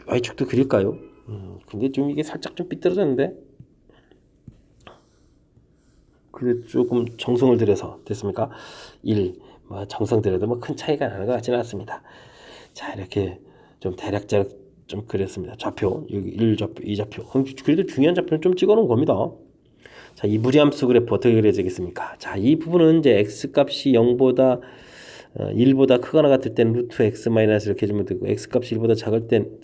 y축도 그릴까요? 근데 좀 이게 살짝 좀 삐뚤어졌는데 그래도 조금 정성을 들여서 됐습니까? 1, 뭐 정성 들여도 뭐 큰 차이가 나는 것 같지는 않습니다. 자, 이렇게 좀 대략적으로 좀 그렸습니다. 좌표 여기 1좌표, 2좌표. 그래도 중요한 좌표는 좀 찍어놓은 겁니다. 자, 이 무리함수 그래프 어떻게 그려지겠습니까? 자, 이 부분은 이제 x 값이 0보다 1보다 크거나 같을 때는 루트 x 마이너스 이렇게 해주면 되고 x 값이 1보다 작을 땐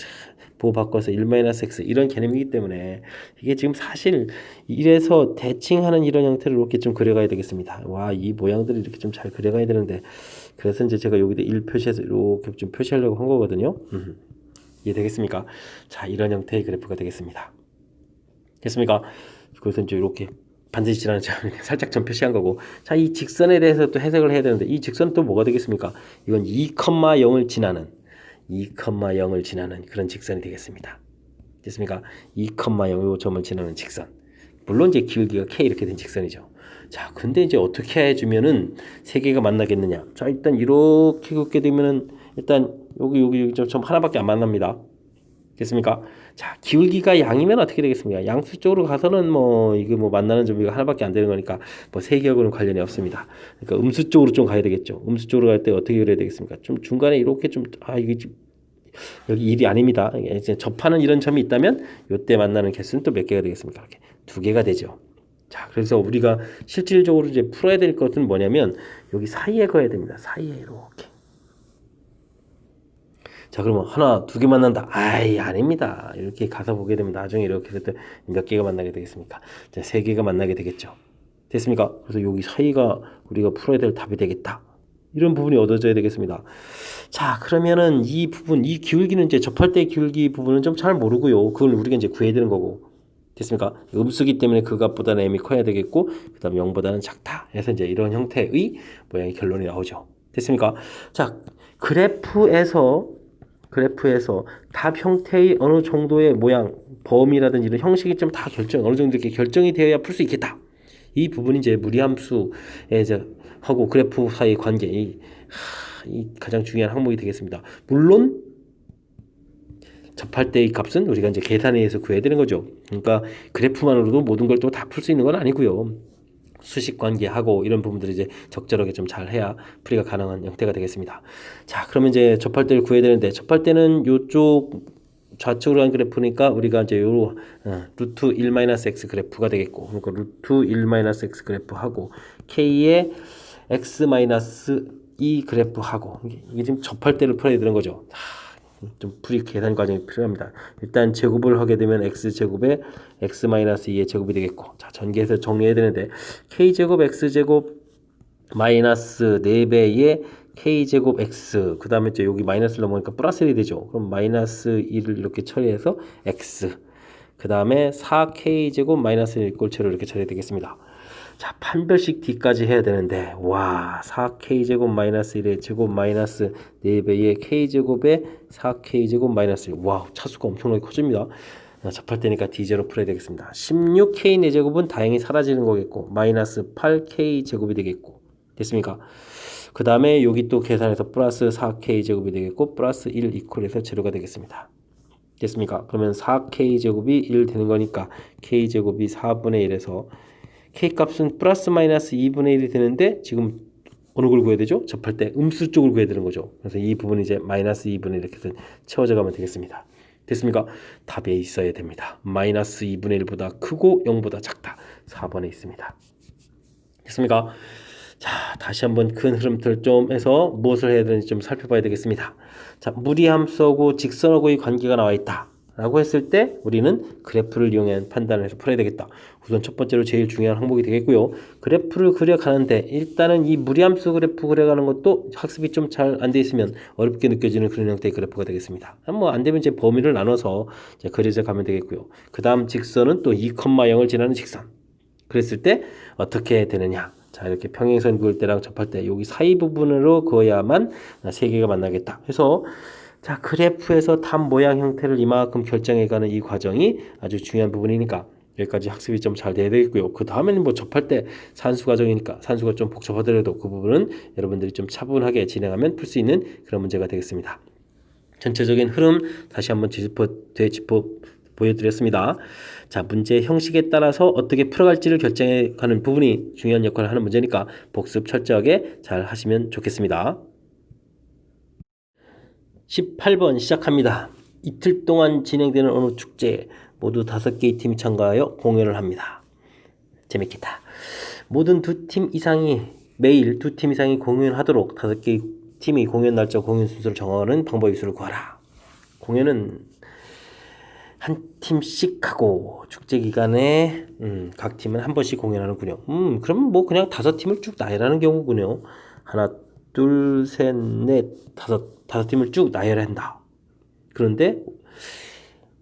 보호 바꿔서 1 마이너스 x 이런 개념이기 때문에 이게 지금 사실 이래서 대칭하는 이런 형태를 이렇게 좀 그려가야 되겠습니다. 와, 이 모양들을 이렇게 좀 잘 그려가야 되는데 그래서 이제 제가 여기다 1 표시해서 이렇게 좀 표시하려고 한 거거든요. 이해되겠습니까? 자, 이런 형태의 그래프가 되겠습니다. 됐습니까? 그래서 이제 이렇게 반드시 지나는 살짝 좀 표시한 거고. 자, 이 직선에 대해서 또 해석을 해야 되는데 이 직선은 또 뭐가 되겠습니까? 이건 2,0을 지나는 2,0을 지나는 그런 직선이 되겠습니다. 됐습니까? 2,0 요 점을 지나는 직선. 물론 이제 기울기가 k 이렇게 된 직선이죠. 자, 근데 이제 어떻게 해주면은 세 개가 만나겠느냐? 자, 일단 이렇게 긋게 되면은 일단 여기 점 하나밖에 안 만납니다. 됐습니까? 자, 기울기가 양이면 어떻게 되겠습니까? 양수 쪽으로 가서는 뭐 이게 뭐 만나는 점이 하나밖에 안 되는 거니까 뭐 세 개하고는 관련이 없습니다. 그러니까 음수 쪽으로 좀 가야 되겠죠. 음수 쪽으로 갈 때 어떻게 그래야 되겠습니까? 좀 중간에 이렇게 좀 이게 좀 여기 1이 아닙니다. 이제 접하는 이런 점이 있다면 이때 만나는 개수는 또 몇 개가 되겠습니까? 이렇게 2개가 되죠. 자, 그래서 우리가 실질적으로 이제 풀어야 될 것은 뭐냐면 여기 사이에 거야 됩니다. 사이에 이렇게. 자, 그러면 하나, 2개 만난다. 아이, 아닙니다. 이렇게 가서 보게 되면 나중에 이렇게 해서 몇 개가 만나게 되겠습니까? 자, 3개가 만나게 되겠죠. 됐습니까? 그래서 여기 사이가 우리가 풀어야 될 답이 되겠다. 이런 부분이 얻어져야 되겠습니다. 자, 그러면은 이 부분, 이 기울기는 이제 접할 때 기울기 부분은 좀 잘 모르고요. 그걸 우리가 이제 구해야 되는 거고. 됐습니까? 음수기 때문에 그 값보다는 m이 커야 되겠고, 그 다음 0보다는 작다. 해서 이제 이런 형태의 모양의 결론이 나오죠. 됐습니까? 자, 그래프에서 답 형태의 어느 정도의 모양, 범위라든지 이런 형식이 좀 다 어느 정도 이렇게 결정이 되어야 풀 수 있겠다. 이 부분이 이제 무리함수에 이제 하고 그래프 사이 관계, 이 가장 중요한 항목이 되겠습니다. 물론 접할 때의 값은 우리가 이제 계산에 의해서 구해야 되는 거죠. 그러니까 그래프만으로도 모든 걸 또 다 풀 수 있는 건 아니고요. 수식 관계하고 이런 부분들을 이제 적절하게 좀 잘 해야 풀이가 가능한 형태가 되겠습니다. 자, 그러면 이제 접할 때를 구해야 되는데 접할 때는 요쪽 좌측으로 한 그래프니까 우리가 이제 요 루트 1-x 그래프가 되겠고, 그러니까 루트 1-x 그래프하고 k의 x-2 그래프하고 이게 지금 접할 때를 풀어야 되는 거죠. 좀 풀이 계산 과정이 필요합니다. 일단 제곱을 하게 되면 x제곱에 x-2의 제곱이 되겠고, 자, 전개해서 정리해야 되는데 k제곱 x제곱 마이너스 4배의 k제곱 x 그 다음에 이제 여기 마이너스를 넘으니까 플러스 1이 되죠. 그럼 마이너스 1을 이렇게 처리해서 x 그 다음에 4k제곱 마이너스 1 꼴체로 이렇게 처리해야 되겠습니다. 자, 판별식 D까지 해야 되는데 와, 4k제곱 마이너스 1의 제곱 마이너스 4배의 k제곱에 4k제곱 마이너스 1. 와, 차수가 엄청나게 커집니다. 접할 때니까 D제로 풀어야 되겠습니다. 16k 4제곱은 다행히 사라지는 거겠고 마이너스 8k 제곱이 되겠고, 됐습니까? 그 다음에 여기 또 계산해서 플러스 4k 제곱이 되겠고 플러스 1 이퀄해서 제로가 되겠습니다. 됐습니까? 그러면 4k 제곱이 1 되는 거니까 k 제곱이 4분의 1에서 k 값은 플러스 마이너스 2분의 1이 되는데 지금 어느 걸 구해야 되죠? 접할 때 음수 쪽을 구해야 되는 거죠. 그래서 이 부분이 이제 마이너스 2분의 1 이렇게 해서 채워져 가면 되겠습니다. 됐습니까? 답에 있어야 됩니다. 마이너스 2분의 1보다 크고 0보다 작다. 4번에 있습니다. 됐습니까? 자, 다시 한번 큰 흐름들 좀 해서 무엇을 해야 되는지 좀 살펴봐야 되겠습니다. 자, 무리함수하고 직선하고의 관계가 나와 있다 라고 했을 때 우리는 그래프를 이용해 판단을 해서 풀어야 되겠다. 우선 첫 번째로 제일 중요한 항목이 되겠고요. 그래프를 그려가는데 일단은 이 무리함수 그래프 그려가는 것도 학습이 좀 잘 안 돼 있으면 어렵게 느껴지는 그런 형태의 그래프가 되겠습니다. 뭐 안 되면 이제 범위를 나눠서 이제 그려져 가면 되겠고요. 그 다음 직선은 또 2,0을 지나는 직선. 그랬을 때 어떻게 되느냐. 자, 이렇게 평행선 그을 때랑 접할 때 여기 사이 부분으로 그어야만 세 개가 만나겠다. 그래서 자, 그래프에서 답 모양 형태를 이만큼 결정해가는 이 과정이 아주 중요한 부분이니까 여기까지 학습이 좀 잘 돼야 되겠고요. 그 다음에는 뭐 접할 때 산수 과정이니까 산수가 좀 복잡하더라도 그 부분은 여러분들이 좀 차분하게 진행하면 풀 수 있는 그런 문제가 되겠습니다. 전체적인 흐름 다시 한번 짚어 보여드렸습니다. 자, 문제 형식에 따라서 어떻게 풀어갈지를 결정해가는 부분이 중요한 역할을 하는 문제니까 복습 철저하게 잘 하시면 좋겠습니다. 18번 시작합니다. 이틀 동안 진행되는 어느 축제에 모두 5개의 팀이 참가하여 공연을 합니다. 재밌겠다. 모든 매일 2팀 이상이 공연하도록 5개의 팀이 공연 날짜, 공연 순서를 정하는 방법의 수를 구하라. 공연은 한 팀씩 하고 축제 기간에 각 팀은 한 번씩 공연하는군요. 그럼 뭐 그냥 5팀을 쭉 나열하는 경우군요. 하나, 둘, 셋, 넷, 다섯 팀을 쭉 나열한다. 그런데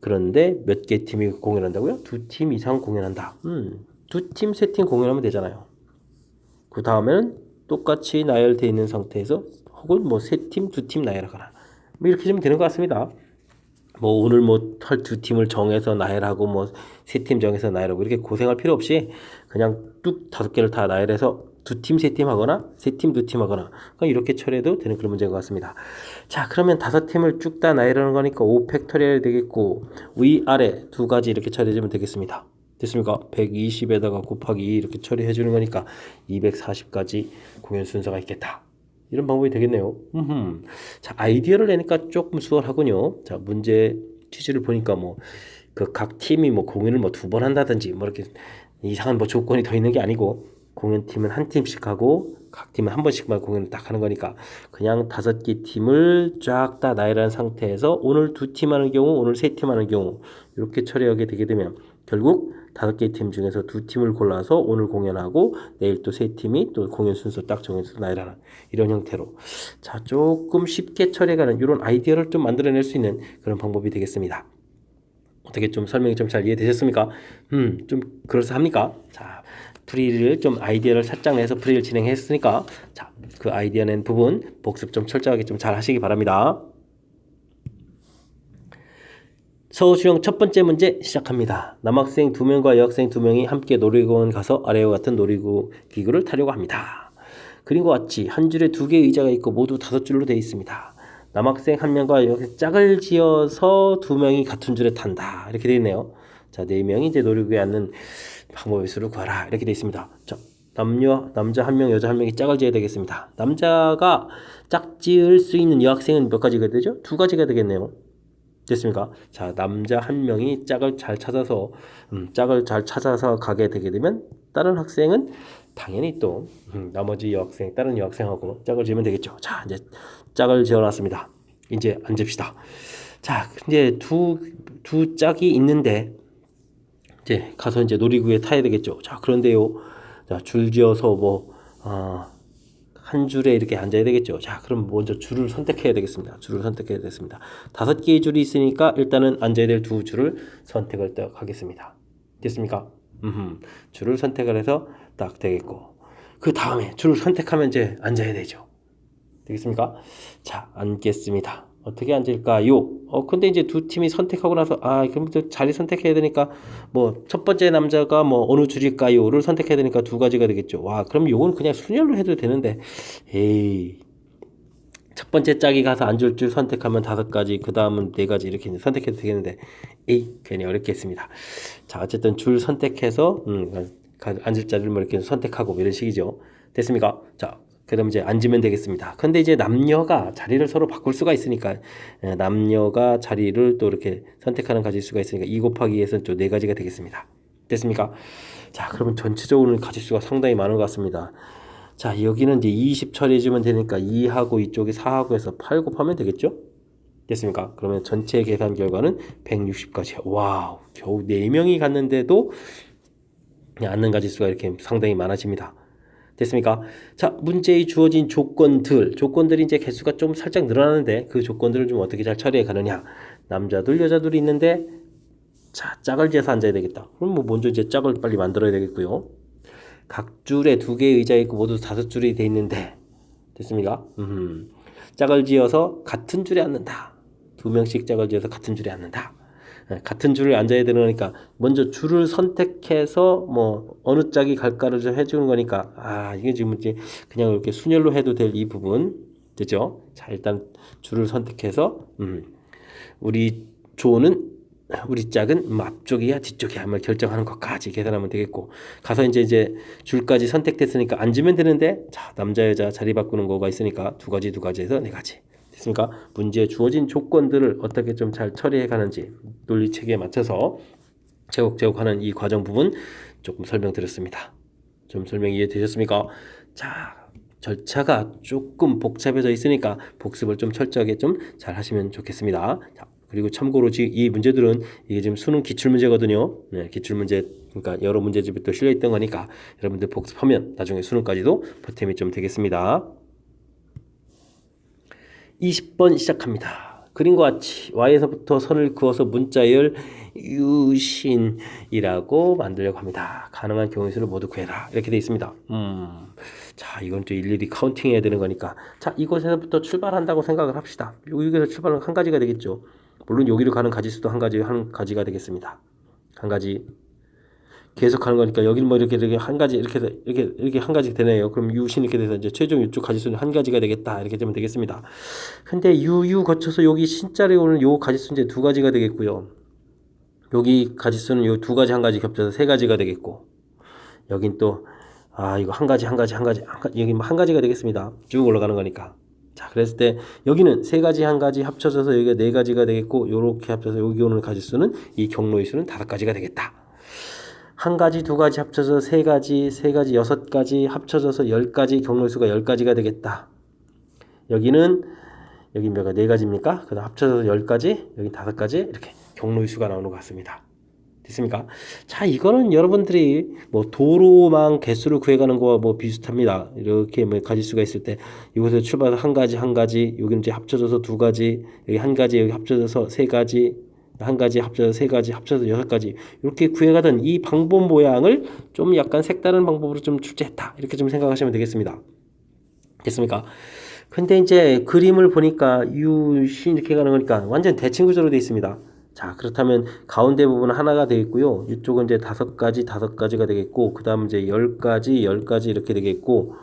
몇 개 팀이 공연한다고요? 2팀 이상 공연한다. 2팀, 3팀 공연하면 되잖아요. 그 다음에는 똑같이 나열되어 있는 상태에서 혹은 뭐 3팀, 2팀 나열하거나 뭐 이렇게 되면 되는 것 같습니다. 뭐 오늘 뭐 할 2팀을 정해서 나열하고 뭐 3팀 정해서 나열하고 이렇게 고생할 필요 없이 그냥 뚝 5개를 다 나열해서 2팀, 3팀 하거나 3팀, 2팀 하거나 이렇게 처리해도 되는 그런 문제인 것 같습니다. 자, 그러면 5팀을 쭉 다 나열하는 거니까 5팩토리얼이 되겠고 위아래 2가지 이렇게 처리해주면 되겠습니다. 됐습니까? 120에다가 곱하기 2 이렇게 처리해 주는 거니까 240까지 공연 순서가 있겠다. 이런 방법이 되겠네요. 자, 아이디어를 내니까 조금 수월하군요. 자, 문제 취지를 보니까 뭐 그 각 팀이 뭐 공연을 뭐 2번 한다든지 뭐 이렇게 이상한 뭐 조건이 더 있는 게 아니고 공연팀은 한 팀씩 하고 각 팀은 한 번씩만 공연을 딱 하는 거니까 그냥 5개 팀을 쫙 다 나열한 상태에서 오늘 2팀 하는 경우, 오늘 3팀 하는 경우 이렇게 처리하게 되게 되면 결국 5개 팀 중에서 2팀을 골라서 오늘 공연하고 내일 또 3팀이 또 공연 순서 딱 정해서 나열하는 이런 형태로 자, 조금 쉽게 처리해가는 이런 아이디어를 좀 만들어낼 수 있는 그런 방법이 되겠습니다. 어떻게 좀 설명이 좀 잘 이해되셨습니까? 좀 그럴싸합니까? 자, 풀이를 좀 아이디어를 살짝 내서 풀이를 진행했으니까 자, 그 아이디어 낸 부분 복습 좀 철저하게 좀 잘 하시기 바랍니다. 서술형 첫 번째 문제 시작합니다. 남학생 2명과 여학생 2명이 함께 놀이공원 가서 아래와 같은 놀이기구를 타려고 합니다. 그림과 같이 한 줄에 2개의 의자가 있고 모두 5줄로 되어 있습니다. 남학생 1명과 여학생 짝을 지어서 2명이 같은 줄에 탄다. 이렇게 되어 있네요. 자, 4명이 이제 놀이기구에 앉는 방법의 수를 구하라. 이렇게 되어 있습니다. 자, 남자 1명, 여자 1명이 짝을 지어야 되겠습니다. 남자가 짝 지을 수 있는 여학생은 몇 가지가 되죠? 2가지가 되겠네요. 됐습니까? 자, 남자 1명이 짝을 잘 찾아서 가게 되게 되면 다른 학생은 당연히 또 나머지 다른 여학생하고 짝을 지으면 되겠죠. 자, 이제 짝을 지어놨습니다. 이제 앉읍시다. 자, 이제 두 짝이 있는데 이제 가서 이제 놀이기구에 타야 되겠죠. 자, 그런데요, 자, 줄 지어서 한 줄에 이렇게 앉아야 되겠죠. 자, 그럼 먼저 줄을 선택해야 되겠습니다. 줄을 선택해야 되겠습니다. 5개의 줄이 있으니까 일단은 앉아야 될 2줄을 선택을 딱 하겠습니다. 됐습니까? 줄을 선택을 해서 딱 되겠고 그 다음에 줄을 선택하면 이제 앉아야 되죠. 되겠습니까? 자, 앉겠습니다. 어떻게 앉을까요? 근데 이제 2팀이 선택하고 나서 그럼 또 자리 선택해야 되니까 뭐 첫 번째 남자가 뭐 어느 줄일까요?를 선택해야 되니까 2가지가 되겠죠. 와, 그럼 요건 그냥 순열로 해도 되는데 에이, 첫 번째 짝이 가서 앉을 줄 선택하면 5가지, 그 다음은 4가지 이렇게 선택해도 되겠는데 괜히 어렵게 했습니다. 자, 어쨌든 줄 선택해서 앉을 자리를 뭐 이렇게 선택하고 이런 식이죠. 됐습니까? 자, 그럼 이제 앉으면 되겠습니다. 근데 이제 남녀가 자리를 서로 바꿀 수가 있으니까 남녀가 자리를 또 이렇게 선택하는 가지수가 있으니까 2 곱하기 2에서는 또 4가지가 되겠습니다. 됐습니까? 자, 그러면 전체적으로는 가지수가 상당히 많은 것 같습니다. 자, 여기는 이제 20 처리해주면 되니까 2하고 이쪽에 4하고 해서 8 곱하면 되겠죠? 됐습니까? 그러면 전체 계산 결과는 160까지. 와우, 겨우 4명이 갔는데도 앉는 가지수가 이렇게 상당히 많아집니다. 됐습니까? 자, 문제에 주어진 조건들이 이제 개수가 좀 살짝 늘어나는데 그 조건들을 좀 어떻게 잘 처리해 가느냐. 남자들, 여자들이 있는데 자, 짝을 지어서 앉아야 되겠다. 그럼 뭐 먼저 이제 짝을 빨리 만들어야 되겠고요. 각 줄에 2개의 의자 있고 모두 5줄이 돼 있는데 됐습니까? 짝을 지어서 같은 줄에 앉는다. 2명씩 짝을 지어서 같은 줄에 앉는다. 같은 줄을 앉아야 되는 거니까 먼저 줄을 선택해서 뭐 어느 짝이 갈까를 좀 해주는 거니까 이게 지금 이제 그냥 이렇게 순열로 해도 될 이 부분 됐죠? 자, 일단 줄을 선택해서 우리 짝은 앞쪽이야 뒤쪽이야 한번 결정하는 것까지 계산하면 되겠고 가서 이제 줄까지 선택됐으니까 앉으면 되는데 자, 남자 여자 자리 바꾸는 거가 있으니까 2가지에서 4가지 됐습니까? 문제에 주어진 조건들을 어떻게 좀 잘 처리해 가는지 논리 체계에 맞춰서 제곱하는 이 과정 부분 조금 설명드렸습니다. 좀 설명 이해되셨습니까? 자, 절차가 조금 복잡해져 있으니까 복습을 좀 철저하게 좀 잘 하시면 좋겠습니다. 자, 그리고 참고로 이 문제들은 이게 지금 수능 기출문제거든요. 네, 기출문제 그러니까 여러 문제집에 또 실려 있던 거니까 여러분들 복습하면 나중에 수능까지도 보탬이 좀 되겠습니다. 20번 시작합니다. 그림과 같이 Y에서부터 선을 그어서 문자열 유신이라고 만들려고 합니다. 가능한 경우의 수를 모두 구해라. 이렇게 되어 있습니다. 자, 이건 또 일일이 카운팅해야 되는 거니까 자, 이곳에서부터 출발한다고 생각을 합시다. 여기서 출발은 한 가지가 되겠죠. 물론 여기로 가는 가지수도 한 가지가 되겠습니다. 한 가지 계속 하는 거니까 여기는 뭐 이렇게 한 가지 이렇게 한 가지 되네요. 그럼 유신 이렇게 돼서 이제 최종 이쪽 가지수는 한 가지가 되겠다 이렇게 되면 되겠습니다. 근데 유 거쳐서 여기 신자리에 오는 요 가지수 이제 2가지가 되겠고요. 여기 가지수는 요 2가지 한 가지 겹쳐서 3가지가 되겠고 여긴 또 이거 한 가지 여기 한 가지가 되겠습니다. 쭉 올라가는 거니까. 자, 그랬을 때 여기는 3가지 한 가지 합쳐져서 여기가 4가지가 되겠고 요렇게 합쳐서 여기 오는 가지수는 이 경로의 수는 5가지가 되겠다. 한 가지, 2가지 합쳐서 3가지, 6가지 합쳐져서 10가지 경로의 수가 10가지가 되겠다. 여기 몇가 4가지입니까? 그다음 합쳐서 10가지, 여기 5가지 이렇게 경로의 수가 나오는 것 같습니다. 됐습니까? 자, 이거는 여러분들이 뭐 도로망 개수를 구해가는 거와 뭐 비슷합니다. 이렇게 뭐 가지수가 있을 때 이곳에서 출발해서 한 가지, 여기는 이제 합쳐져서 2가지, 여기 한 가지, 여기 합쳐져서 3가지, 한 가지 합쳐서 3가지, 합쳐서 6가지 이렇게 구해가던 이 방법 모양을 좀 약간 색다른 방법으로 좀 출제했다. 이렇게 좀 생각하시면 되겠습니다. 됐습니까? 근데 이제 그림을 보니까 유신 이렇게 가는 거니까 완전 대칭 구조로 되어 있습니다. 자, 그렇다면 가운데 부분은 하나가 되어 있고요. 이쪽은 이제 5가지가 되겠고, 그 다음 이제 10가지 이렇게 되겠고,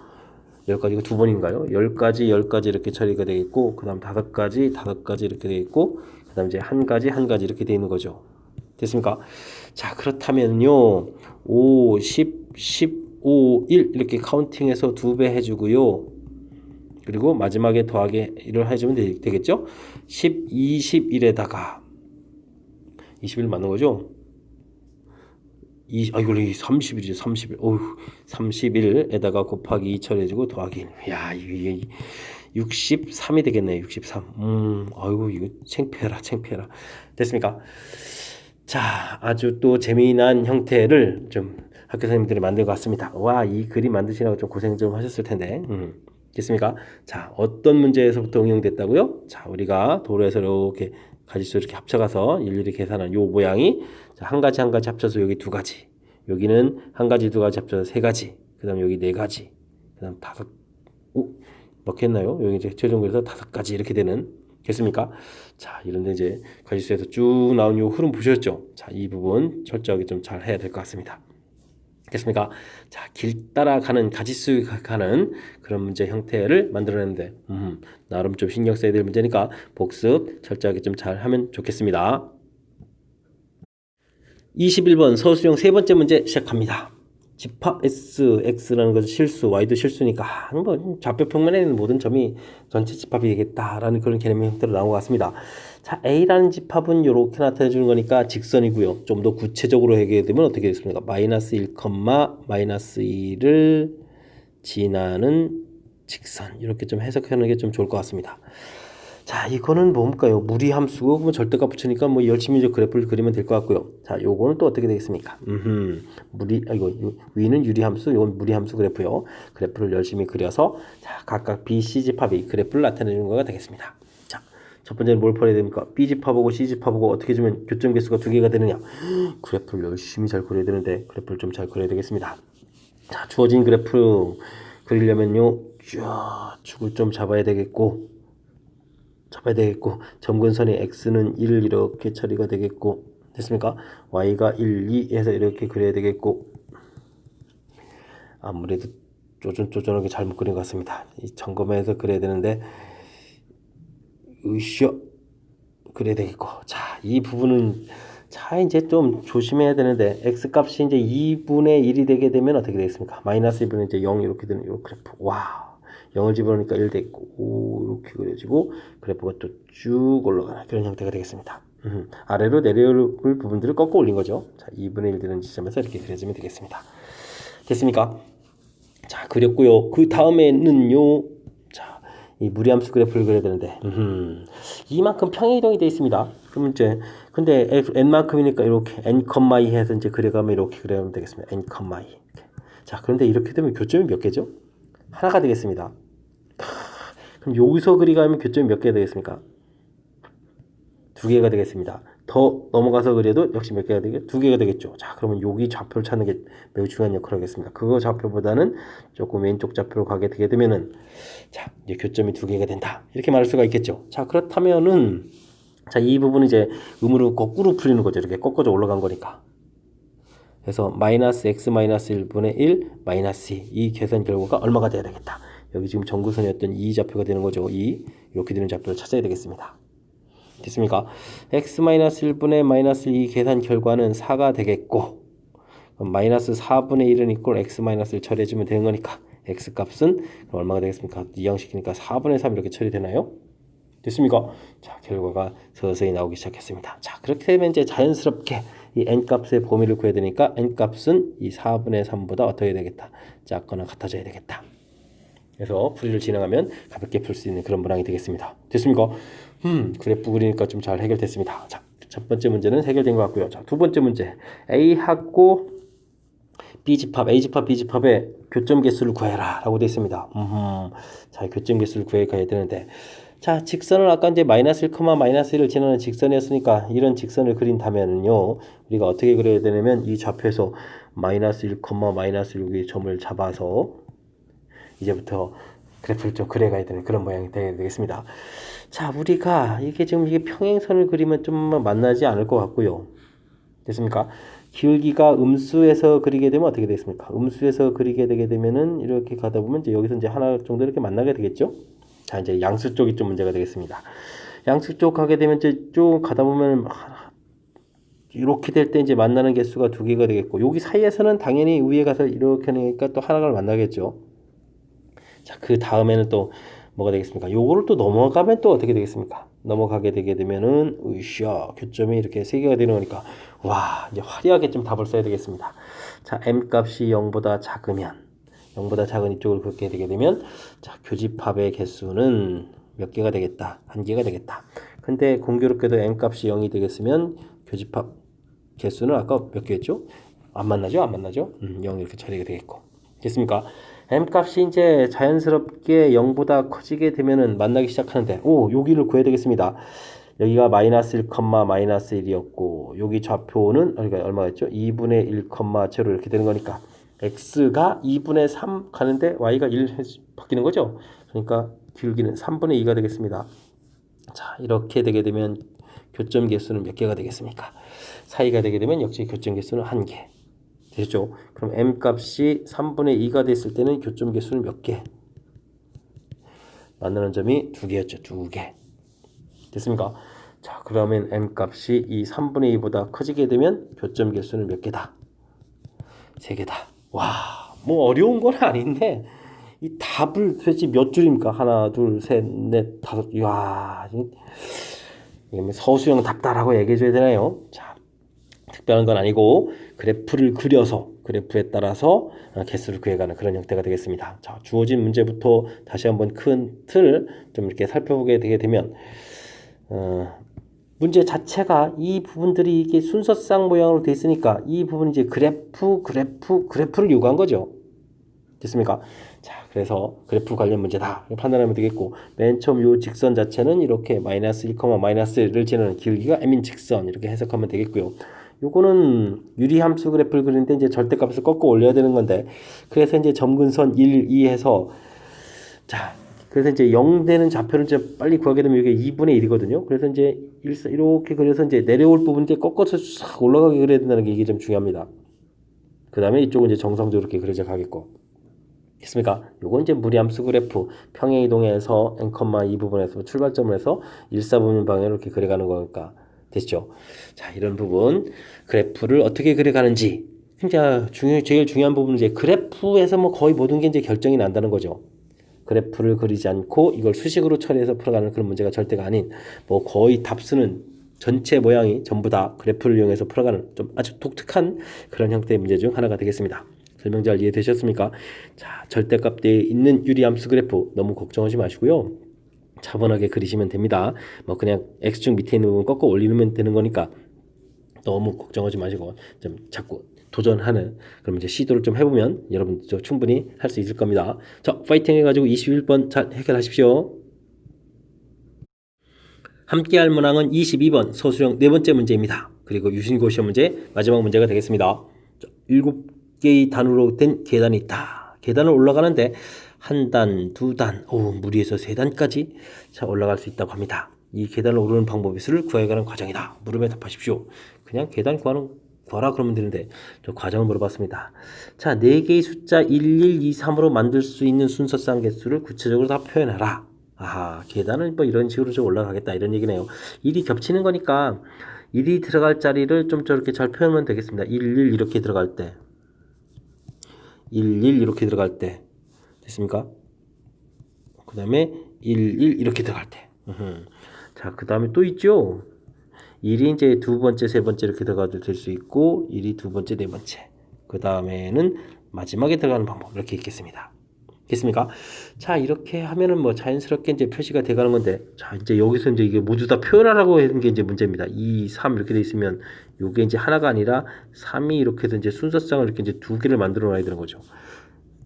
10가지가 2번인가요? 10가지 이렇게 처리가 되겠고, 그 다음 5가지 이렇게 되겠고, 그 다음 이제 한 가지 이렇게 되어 있는 거죠. 됐습니까? 자, 그렇다면요, 5, 10, 15, 1 이렇게 카운팅해서 2배 해주고요. 그리고 마지막에 더하기 1을 해주면 되겠죠? 10, 21에다가 21 맞는 거죠? 이거 30일이죠. 30일. 31에다가 곱하기 2 처리해주고 더하기 1. 야, 이게 63이 되겠네요. 63. 이거 창피해라. 됐습니까? 자, 아주 또 재미난 형태를 좀 학교 선생님들이 만든 것 같습니다. 와, 이 그림 만드시라고 좀 고생 좀 하셨을 텐데. 됐습니까? 자, 어떤 문제에서부터 응용됐다고요? 자, 우리가 도로에서 이렇게 가지수 이렇게 합쳐가서 일일이 계산한 요 모양이 자, 한 가지 합쳐서 여기 2가지, 여기는 한 가지 2가지 합쳐서 3가지, 그 다음 여기 4가지, 그 다음 5, 먹겠나요? 여기 이제 최종적으로 5가지 이렇게 되는 됐습니까? 자, 이런데 이제 가지수에서 쭉 나온 요 흐름 보셨죠? 자, 이 부분 철저하게 좀 잘 해야 될 것 같습니다. 됐습니까? 자, 길 따라가는 가지수 가는 그런 문제 형태를 만들어내는데 나름 좀 신경 써야 될 문제니까 복습 철저하게 좀 잘 하면 좋겠습니다. 21번 서술형 3번째 문제 시작합니다. 집합 X라는 것은 실수, Y도 실수니까 뭐 좌표 평면에 있는 모든 점이 전체 집합이 되겠다라는 그런 개념의 형태로 나온 것 같습니다. 자, A라는 집합은 이렇게 나타내 주는 거니까 직선이고요. 좀 더 구체적으로 얘기해 되면 어떻게 되겠습니까? 마이너스 1, 마이너스 2를 지나는 직선, 이렇게 좀 해석하는 게 좀 좋을 것 같습니다. 자, 이거는 뭘까요? 무리함수고 그러면 절대값 붙이니까 뭐 열심히 이제 그래프를 그리면 될 것 같고요. 자, 요거는 또 어떻게 되겠습니까? 이거 위는 유리함수, 요건 무리함수 그래프요. 그래프를 열심히 그려서 자, 각각 B, C 집합이 그래프를 나타내는 거가 되겠습니다. 자, 첫 번째는 뭘 풀어야 됩니까? B 집합하고 C 집합하고 어떻게 주면 교점 개수가 두 개가 되느냐? 그래프를 열심히 잘 그려야 되는데 그래프를 좀 잘 그려야 되겠습니다. 자, 주어진 그래프 그리려면요, 축을 좀 잡아야 되겠고, 점근선의 x는 1 이렇게 처리가 되겠고, 됐습니까? y가 1, 2 해서 이렇게 그려야 되겠고, 아무래도 쪼전쪼전하게 잘못 그린 것 같습니다. 이 점검해서 그려야 되는데, 그래야 되겠고, 자, 이 부분은 자, 이제 좀 조심해야 되는데 x값이 이제 2분의 1이 되게 되면 어떻게 되겠습니까? 마이너스 2분의 이제 0 이렇게 되는 이 그래프. 와, 0을 집어넣으니까 1 되고 이렇게 그려지고 그래프가 또 쭉 올라가는 그런 형태가 되겠습니다. 아래로 내려올 부분들을 꺾어 올린 거죠. 자, 2분의 1 되는 지점에서 이렇게 그려지면 되겠습니다. 됐습니까? 자, 그렸고요. 그 다음에는요. 자, 이 무리함수 그래프를 그려야 되는데 이만큼 평행이동이 되어 있습니다. 그럼 이제 근데 n만큼이니까 이렇게 n,2 해서 이제 그려가면 이렇게 그려면 되겠습니다. n,2. 자, 그런데 이렇게 되면 교점이 몇 개죠? 하나가 되겠습니다. 그럼 여기서 그리가면 교점이 몇 개 되겠습니까? 두 개가 되겠습니다. 더 넘어가서 그려도 역시 몇 개가 되겠죠? 두 개가 되겠죠. 자, 그러면 여기 좌표를 찾는 게 매우 중요한 역할을 하겠습니다. 그거 좌표보다는 조금 왼쪽 좌표로 가게 되게 되면은 자, 이제 교점이 두 개가 된다. 이렇게 말할 수가 있겠죠. 자, 그렇다면은 자, 이 부분은 이제 음으로 거꾸로 풀리는 거죠. 이렇게 꺾어져 올라간 거니까. 그래서 마이너스 x 마이너스 1분의 1 마이너스 2. 이 계산 결과가 얼마가 돼야 되겠다. 여기 지금 정구선이었던 이 좌표가 되는 거죠. 이렇게 되는 좌표를 찾아야 되겠습니다. 됐습니까? x 마이너스 1분의 마이너스 2 계산 결과는 4가 되겠고 마이너스 4분의 1은 이꼴 x 마이너스 1 처리해주면 되는 거니까 x 값은 얼마가 되겠습니까? 이항시키니까 4분의 3 이렇게 처리되나요? 됐습니까? 자, 결과가 서서히 나오기 시작했습니다. 자, 그렇게 되면 이제 자연스럽게 이 n 값의 범위를 구해야 되니까 n 값은 이 4분의 3보다 어떻게 되겠다? 작거나 같아져야 되겠다. 그래서 풀이를 진행하면 가볍게 풀 수 있는 그런 문항이 되겠습니다. 됐습니까? 그래프 그리니까 좀 잘 해결됐습니다. 자, 첫 번째 문제는 해결된 것 같고요. 자, 두 번째 문제. A하고 B집합, A집합, B집합의 교점 개수를 구해라 라고 되어 있습니다. 자, 교점 개수를 구해가야 되는데 자, 직선을 아까 이제 마이너스 1, 마이너스 1을 지나는 직선이었으니까 이런 직선을 그린다면은요, 우리가 어떻게 그려야 되냐면 이 좌표에서 마이너스 1, 마이너스 1의 점을 잡아서 이제부터 그래프를 좀 그려가야 되는 그런 모양이 되겠습니다. 자, 우리가 이게 지금 이게 평행선을 그리면 좀 만나지 않을 것 같고요. 됐습니까? 기울기가 음수에서 그리게 되면 어떻게 되겠습니까? 음수에서 그리게 되게 되면은 이렇게 가다 보면 이제 여기서 이제 하나 정도 이렇게 만나게 되겠죠? 자, 이제 양수 쪽이 좀 문제가 되겠습니다. 양수 쪽 가게 되면 이제 쭉 가다 보면 이렇게 될 때 이제 만나는 개수가 두 개가 되겠고 여기 사이에서는 당연히 위에 가서 이렇게 하니까 또 하나를 만나겠죠. 자, 그 다음에는 또 뭐가 되겠습니까? 요거를 또 넘어가면 또 어떻게 되겠습니까? 넘어가게 되게 되면은 교점이 이렇게 세 개가 되는 거니까 와, 이제 화려하게 좀 답을 써야 되겠습니다. 자, m 값이 0보다 작으면 0보다 작은 이쪽을 그렇게 되게 되면 자, 교집합의 개수는 몇 개가 되겠다? 한 개가 되겠다. 근데 공교롭게도 m 값이 0이 되겠으면 교집합 개수는 아까 몇 개였죠? 안 만나죠? 0 이렇게 처리가 되겠고. 됐습니까? m 값이 이제 자연스럽게 0보다 커지게 되면은 만나기 시작하는데 여기를 구해야 되겠습니다. 여기가 마이너스 1, 마이너스 1이었고 여기 좌표는 그러니까 얼마였죠? 2분의 1, 제로 이렇게 되는 거니까 x가 2분의 3 가는데 y가 1 바뀌는 거죠. 그러니까 기울기는 3분의 2가 되겠습니다. 자, 이렇게 되게 되면 교점 개수는 몇 개가 되겠습니까? 사이가 되게 되면 역시 교점 개수는 1개. 되죠? 그럼 m 값이 3분의 2가 됐을 때는 교점 개수는 몇 개? 만나는 점이 2개였죠. 2개. 됐습니까? 자, 그러면 m 값이 이 3분의 2보다 커지게 되면 교점 개수는 몇 개다? 3개다. 와, 뭐 어려운 건 아닌데 이 답을 도대체 몇 줄입니까? 하나, 둘, 셋, 넷, 다섯. 이야, 이게 뭐 서수형 답다라고 얘기해줘야 되나요? 자, 특별한 건 아니고 그래프를 그려서 그래프에 따라서 개수를 구해가는 그런 형태가 되겠습니다. 자, 주어진 문제부터 다시 한번 큰 틀을 좀 이렇게 살펴보게 되게 되면 문제 자체가 이 부분들이 이게 순서상 모양으로 돼 있으니까 이 부분이 이제 그래프를 요구한 거죠. 됐습니까? 자, 그래서 그래프 관련 문제다 판단하면 되겠고, 맨 처음 요 직선 자체는 이렇게 마이너스 1, 마이너스를 지나는 길이가 m인 직선 이렇게 해석하면 되겠고요. 요거는 유리함수 그래프를 그리는데 이제 절대값을 꺾어 올려야 되는 건데, 그래서 이제 점근선 1, 2 해서 자, 그래서 이제 0 되는 좌표를 이제 빨리 구하게 되면 이게 2분의 1이거든요. 그래서 이제 이렇게 그려서 이제 내려올 부분 이제 꺾어서 싹 올라가게 그려야 된다는 게 이게 좀 중요합니다. 그 다음에 이쪽은 이제 정성적으로 이렇게 그려져 가겠고. 됐습니까? 요건 이제 무리함수 그래프 평행 이동해서 n, 이 부분에서 출발점을 해서 일사분면 방향으로 이렇게 그려가는 거니까 됐죠? 자, 이런 부분 그래프를 어떻게 그려가는지 진짜 제일 중요한 부분은 이제 그래프에서 뭐 거의 모든 게 이제 결정이 난다는 거죠. 그래프를 그리지 않고 이걸 수식으로 처리해서 풀어가는 그런 문제가 절대가 아닌 뭐 거의 답수는 전체 모양이 전부 다 그래프를 이용해서 풀어가는 좀 아주 독특한 그런 형태의 문제 중 하나가 되겠습니다. 설명 잘 이해되셨습니까? 자, 절대값대에 있는 유리함수 그래프 너무 걱정하지 마시고요. 차분하게 그리시면 됩니다. 뭐 그냥 x축 밑에 있는 부분 꺾어 올리면 되는 거니까 너무 걱정하지 마시고 좀 자꾸 도전하는 그럼 이제 시도를 좀 해보면 여러분도 충분히 할 수 있을 겁니다. 자, 파이팅 해가지고 21번 잘 해결하십시오. 함께할 문항은 22번 서술형 네 번째 문제입니다. 그리고 유신고 시험 문제 마지막 문제가 되겠습니다. 7개의 단으로 된 계단이 있다. 계단을 올라가는데 한 단, 두 단, 무리해서 세 단까지 자 올라갈 수 있다고 합니다. 이 계단을 오르는 방법의 수를 구해가는 과정이다. 물음에 답하십시오. 그냥 계단 구하라 그러면 되는데 저 과정을 물어봤습니다. 자, 4개의 숫자 11, 2, 3으로 만들 수 있는 순서상 개수를 구체적으로 다 표현하라. 아하, 계단을 뭐 이런 식으로 좀 올라가겠다 이런 얘기네요. 1이 겹치는 거니까 1이 들어갈 자리를 좀 저렇게 잘 표현하면 되겠습니다. 11 이렇게 들어갈 때 11 이렇게 들어갈 때 됐습니까? 그 다음에 11 이렇게 들어갈 때 자, 그 다음에 또 있죠. 1이 이제 두 번째, 세 번째 이렇게 들어가도 될 수 있고 1이 두 번째, 네 번째 그 다음에는 마지막에 들어가는 방법 이렇게 있겠습니다. 됐습니까? 자, 이렇게 하면은 뭐 자연스럽게 이제 표시가 돼가는 건데, 자, 이제 여기서 이제 이게 모두 다 표현하라고 하는 게 이제 문제입니다. 2, 3 이렇게 돼 있으면 요게 이제 하나가 아니라 3이 이렇게 해서 이제 순서상을 이렇게 이제 두 개를 만들어 놔야 되는 거죠.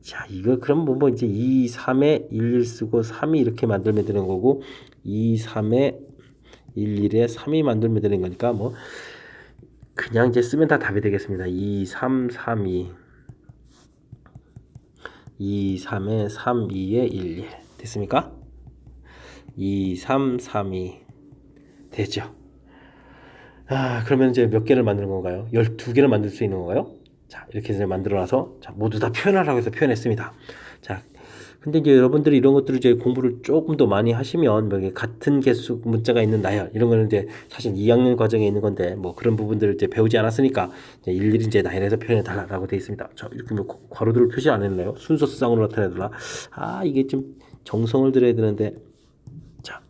자, 이거 그럼 뭐 이제 2, 3에 1, 1 쓰고 3이 이렇게 만들면 되는 거고 2, 3에 1, 1에 3이 만들면 되는 거니까 뭐 그냥 이제 쓰면 다 답이 되겠습니다. 2, 3, 3, 2 2, 3에 3, 2에 1, 1 됐습니까? 2, 3, 3, 2 되죠? 아, 그러면 이제 몇 개를 만드는 건가요? 12개를 만들 수 있는 건가요? 자, 이렇게 해서 만들어놔서 자, 모두 다 표현하라고 해서 표현했습니다. 자, 근데 이제 여러분들이 이런 것들을 이제 공부를 조금 더 많이 하시면 뭐 같은 개수 문자가 있는 나열 이런 거는 이제 사실 2학년 과정에 있는 건데 뭐 그런 부분들을 이제 배우지 않았으니까 이제 일일이 이제 나열해서 표현해 달라고 되어 있습니다. 자, 이렇게 뭐 괄호들을 표시 안 했나요? 순서상으로 나타내 달라. 아, 이게 좀 정성을 들여야 되는데 자,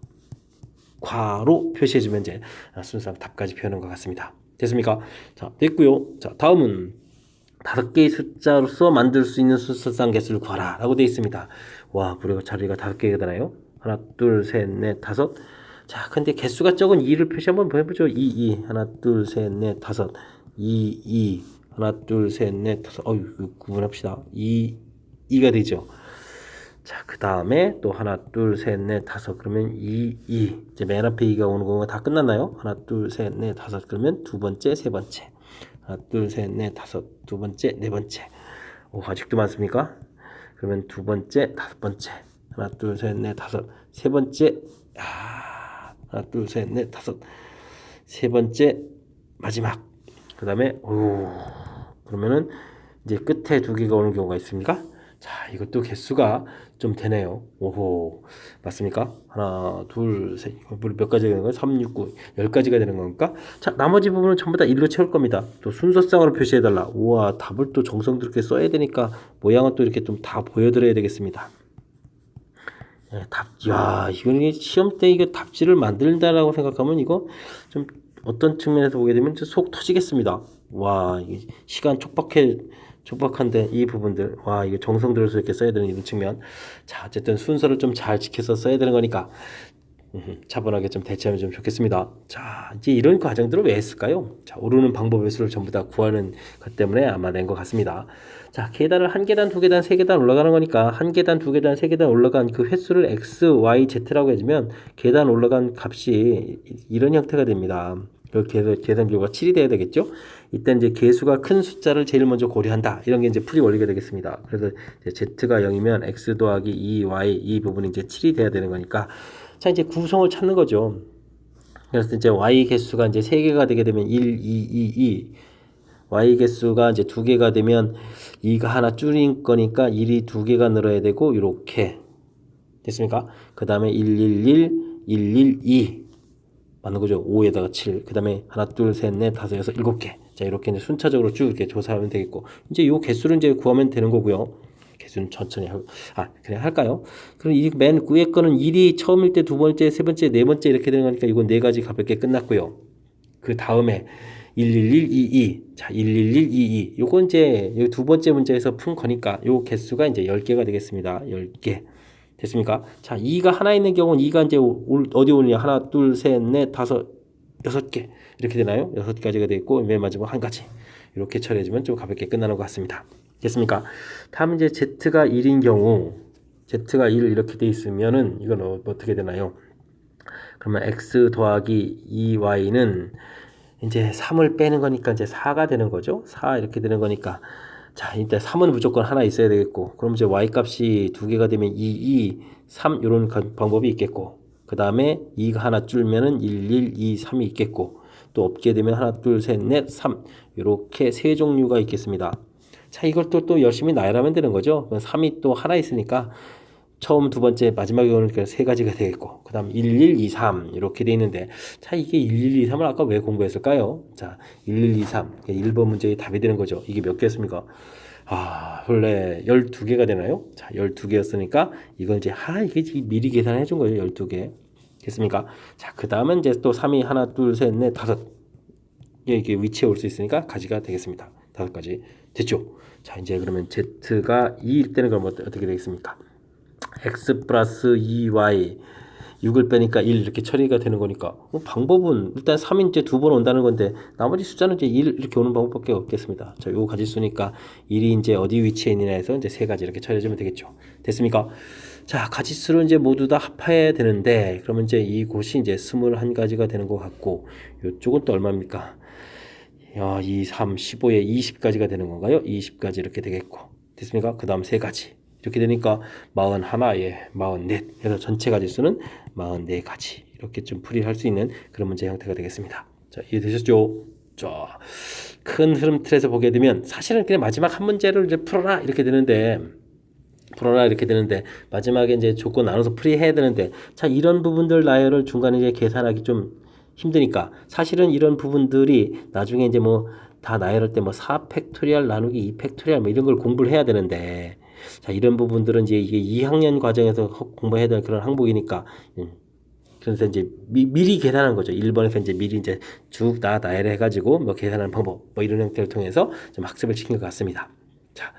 괄호 표시해주면 이제 순서상 답까지 표현한 것 같습니다. 됐습니까? 자, 됐고요. 자, 다음은 5개의 숫자로서 만들 수 있는 순서상 개수를 구하라 라고 되어 있습니다. 와, 무려 자리가 5개가 되나요? 하나, 둘, 셋, 넷, 다섯. 자, 근데 개수가 적은 2를 표시 한번 해보죠. 2. 하나, 둘, 셋, 넷, 다섯. 2. 하나, 둘, 셋, 넷, 다섯. 구분합시다. 2가 되죠. 자, 그 다음에 또 하나, 둘, 셋, 넷, 다섯. 그러면 2. 이제 맨 앞에 2가 오는 거 다 끝났나요? 하나, 둘, 셋, 넷, 다섯. 그러면 두 번째, 세 번째. 하나, 둘, 셋, 넷, 다섯. 두 번째, 네 번째. 아직도 많습니까? 그러면 두 번째, 다섯 번째. 하나, 둘, 셋, 넷, 다섯. 세 번째. 하나, 둘, 셋, 넷, 다섯. 세 번째, 마지막. 그 다음에, 그러면은 이제 끝에 2개가 오는 경우가 있습니까? 자, 이것도 개수가 좀 되네요. 오호, 맞습니까? 하나, 둘, 셋, 몇 가지가 되는 거예요? 3, 6, 9, 10가지가 되는 겁니까? 자, 나머지 부분은 전부 다 1로 채울 겁니다. 또 순서상으로 표시해달라. 우와, 답을 또 정성스럽게 써야 되니까 모양은 또 이렇게 좀 다 보여드려야 되겠습니다. 네, 야, 이거는 시험 때 이거 답지를 만든다라고 생각하면 이거 좀 어떤 측면에서 보게 되면 속 터지겠습니다. 와, 이게 시간 촉박한데 이 부분들, 와, 이거 정성 들여서 이렇게 써야 되는 이런 측면. 자, 어쨌든 순서를 좀 잘 지켜서 써야 되는 거니까 차분하게 좀 대처하면 좀 좋겠습니다. 자, 이제 이런 과정들을 왜 했을까요? 자, 오르는 방법의 수를 전부 다 구하는 것 때문에 아마 낸 것 같습니다. 자, 계단을 한 계단, 두 계단, 세 계단 올라가는 거니까 한 계단, 두 계단, 세 계단 올라간 그 횟수를 x, y, z라고 해주면 계단 올라간 값이 이런 형태가 됩니다. 그 계산 결과가 7이 돼야 되겠죠? 이때 이제 개수가 큰 숫자를 제일 먼저 고려한다. 이런 게 이제 풀이 원리가 되겠습니다. 그래서 이제 z가 0이면 x 더하기 2y 이 부분이 이제 7이 돼야 되는 거니까 자, 이제 구성을 찾는 거죠. 그래서 이제 y 개수가 이제 3개가 되게 되면 1, 2, 2, y 개수가 이제 2개가 되면 2가 하나 줄인 거니까 1이 2개가 늘어야 되고 이렇게 됐습니까? 그 다음에 111, 112 맞는 거죠. 5에다가 7. 그 다음에 하나, 둘, 셋, 넷, 다섯, 여섯, 7개. 자, 이렇게 이제 순차적으로 쭉 이렇게 조사하면 되겠고 이제 요 개수를 이제 구하면 되는 거고요. 개수는 천천히 하고 그냥 할까요? 그럼 이 맨 위에 거는 1이 처음일 때, 두 번째, 세 번째, 네 번째 이렇게 되는 거니까 이건 네 가지 가볍게 끝났고요. 그 다음에 11122 자 11122 요건 이제 요 두 번째 문제에서 푼 거니까 요 개수가 이제 10개가 되겠습니다. 10개 됐습니까? 자 2가 하나 있는 경우는 2가 이제 어디 오느냐 하나 둘 셋 넷 다섯 6개 이렇게 되나요? 6가지가 되겠고 맨 마지막 한 가지 이렇게 처리해주면 좀 가볍게 끝나는 것 같습니다. 됐습니까? 다음 이제 z가 1인 경우 z가 1 이렇게 돼 있으면은 이건 어떻게 되나요? 그러면 x 더하기 2y는 이제 3을 빼는 거니까 이제 4가 되는 거죠. 4 이렇게 되는 거니까 자 일단 3은 무조건 하나 있어야 되겠고 그럼 이제 y 값이 2개가 되면 2, 3 이런 방법이 있겠고 그 다음에 2가 하나 줄면은 1, 2, 3이 있겠고 또 없게 되면 하나 둘 셋 넷 3 이렇게 세 종류가 있겠습니다. 자 이걸 또 열심히 나열하면 되는 거죠. 3이 또 하나 있으니까 처음 두 번째 마지막에 오는 세 가지가 되겠고 그 다음 1, 1, 2, 3 이렇게 돼 있는데 자 이게 1, 1, 2, 3을 아까 왜 공부했을까요? 자 1, 1, 2, 3 1번 문제의 답이 되는 거죠. 이게 몇 개였습니까? 원래 12개가 되나요? 자 12개였으니까 이건 이제 이게 미리 계산해 준 거죠. 12개 됐습니까? 자 그 다음은 이제 또 3이 하나 둘 셋 넷 다섯 이게 위치에 올 수 있으니까 가지가 되겠습니다. 5가지 됐죠? 자 이제 그러면 z가 2일 때는 그럼 어떻게 되겠습니까? x 플러스 2y 6을 빼니까 1 이렇게 처리가 되는 거니까 방법은 일단 3인 이제 두 번 온다는 건데 나머지 숫자는 이제 1 이렇게 오는 방법밖에 없겠습니다. 자, 요 가지수니까 1이 이제 어디 위치에 있느냐 해서 이제 세 가지 이렇게 처리해주면 되겠죠. 됐습니까? 자, 가지수를 이제 모두 다 합해야 되는데 그러면 이제 이곳이 이제 21가지가 되는 것 같고 요쪽은 또 얼마입니까? 2, 3, 15에 20가지가 되는 건가요? 20가지 이렇게 되겠고 됐습니까? 그 다음 세 가지 이렇게 되니까 41에 44 해서 전체 가지수는 44가지 이렇게 좀 풀이할 수 있는 그런 문제 형태가 되겠습니다. 자, 이해되셨죠? 자, 큰 흐름 틀에서 보게 되면 사실은 그냥 마지막 한 문제를 이제 풀어라 이렇게 되는데 마지막에 이제 조건 나눠서 풀이해야 되는데 자 이런 부분들 나열을 중간에 이제 계산하기 좀 힘드니까 사실은 이런 부분들이 나중에 이제 뭐 다 나열할 때 뭐 4팩토리얼 나누기 2팩토리얼 뭐 이런 걸 공부를 해야 되는데 자 이런 부분들은 이제 이게 2학년 과정에서 공부해야 되는 그런 항목이니까 그래서 이제 미리 계산한 거죠. 1번에서 이제 미리 이제 쭉 다 나열해 가지고 뭐 계산하는 방법 뭐 이런 형태를 통해서 좀 학습을 시킨 것 같습니다. 자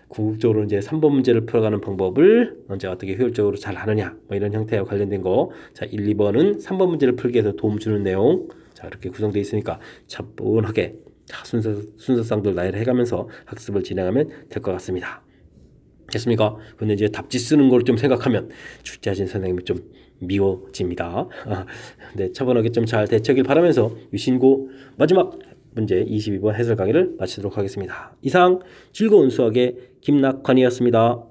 궁극적으로 이제 3번 문제를 풀어가는 방법을 언제 어떻게 효율적으로 잘 하느냐 뭐 이런 형태와 관련된 거. 자 1, 2번은 3번 문제를 풀기 위해서 도움 주는 내용. 자 이렇게 구성되어 있으니까 차분하게 순서상들 나열해가면서 학습을 진행하면 될 것 같습니다. 됐습니까? 근데 이제 답지 쓰는 걸 좀 생각하면 출제하신 선생님이 좀 미워집니다. 네, 차분하게 좀 잘 대처하길 바라면서 유신고 마지막 문제 22번 해설 강의를 마치도록 하겠습니다. 이상 즐거운 수학의 김낙환이었습니다.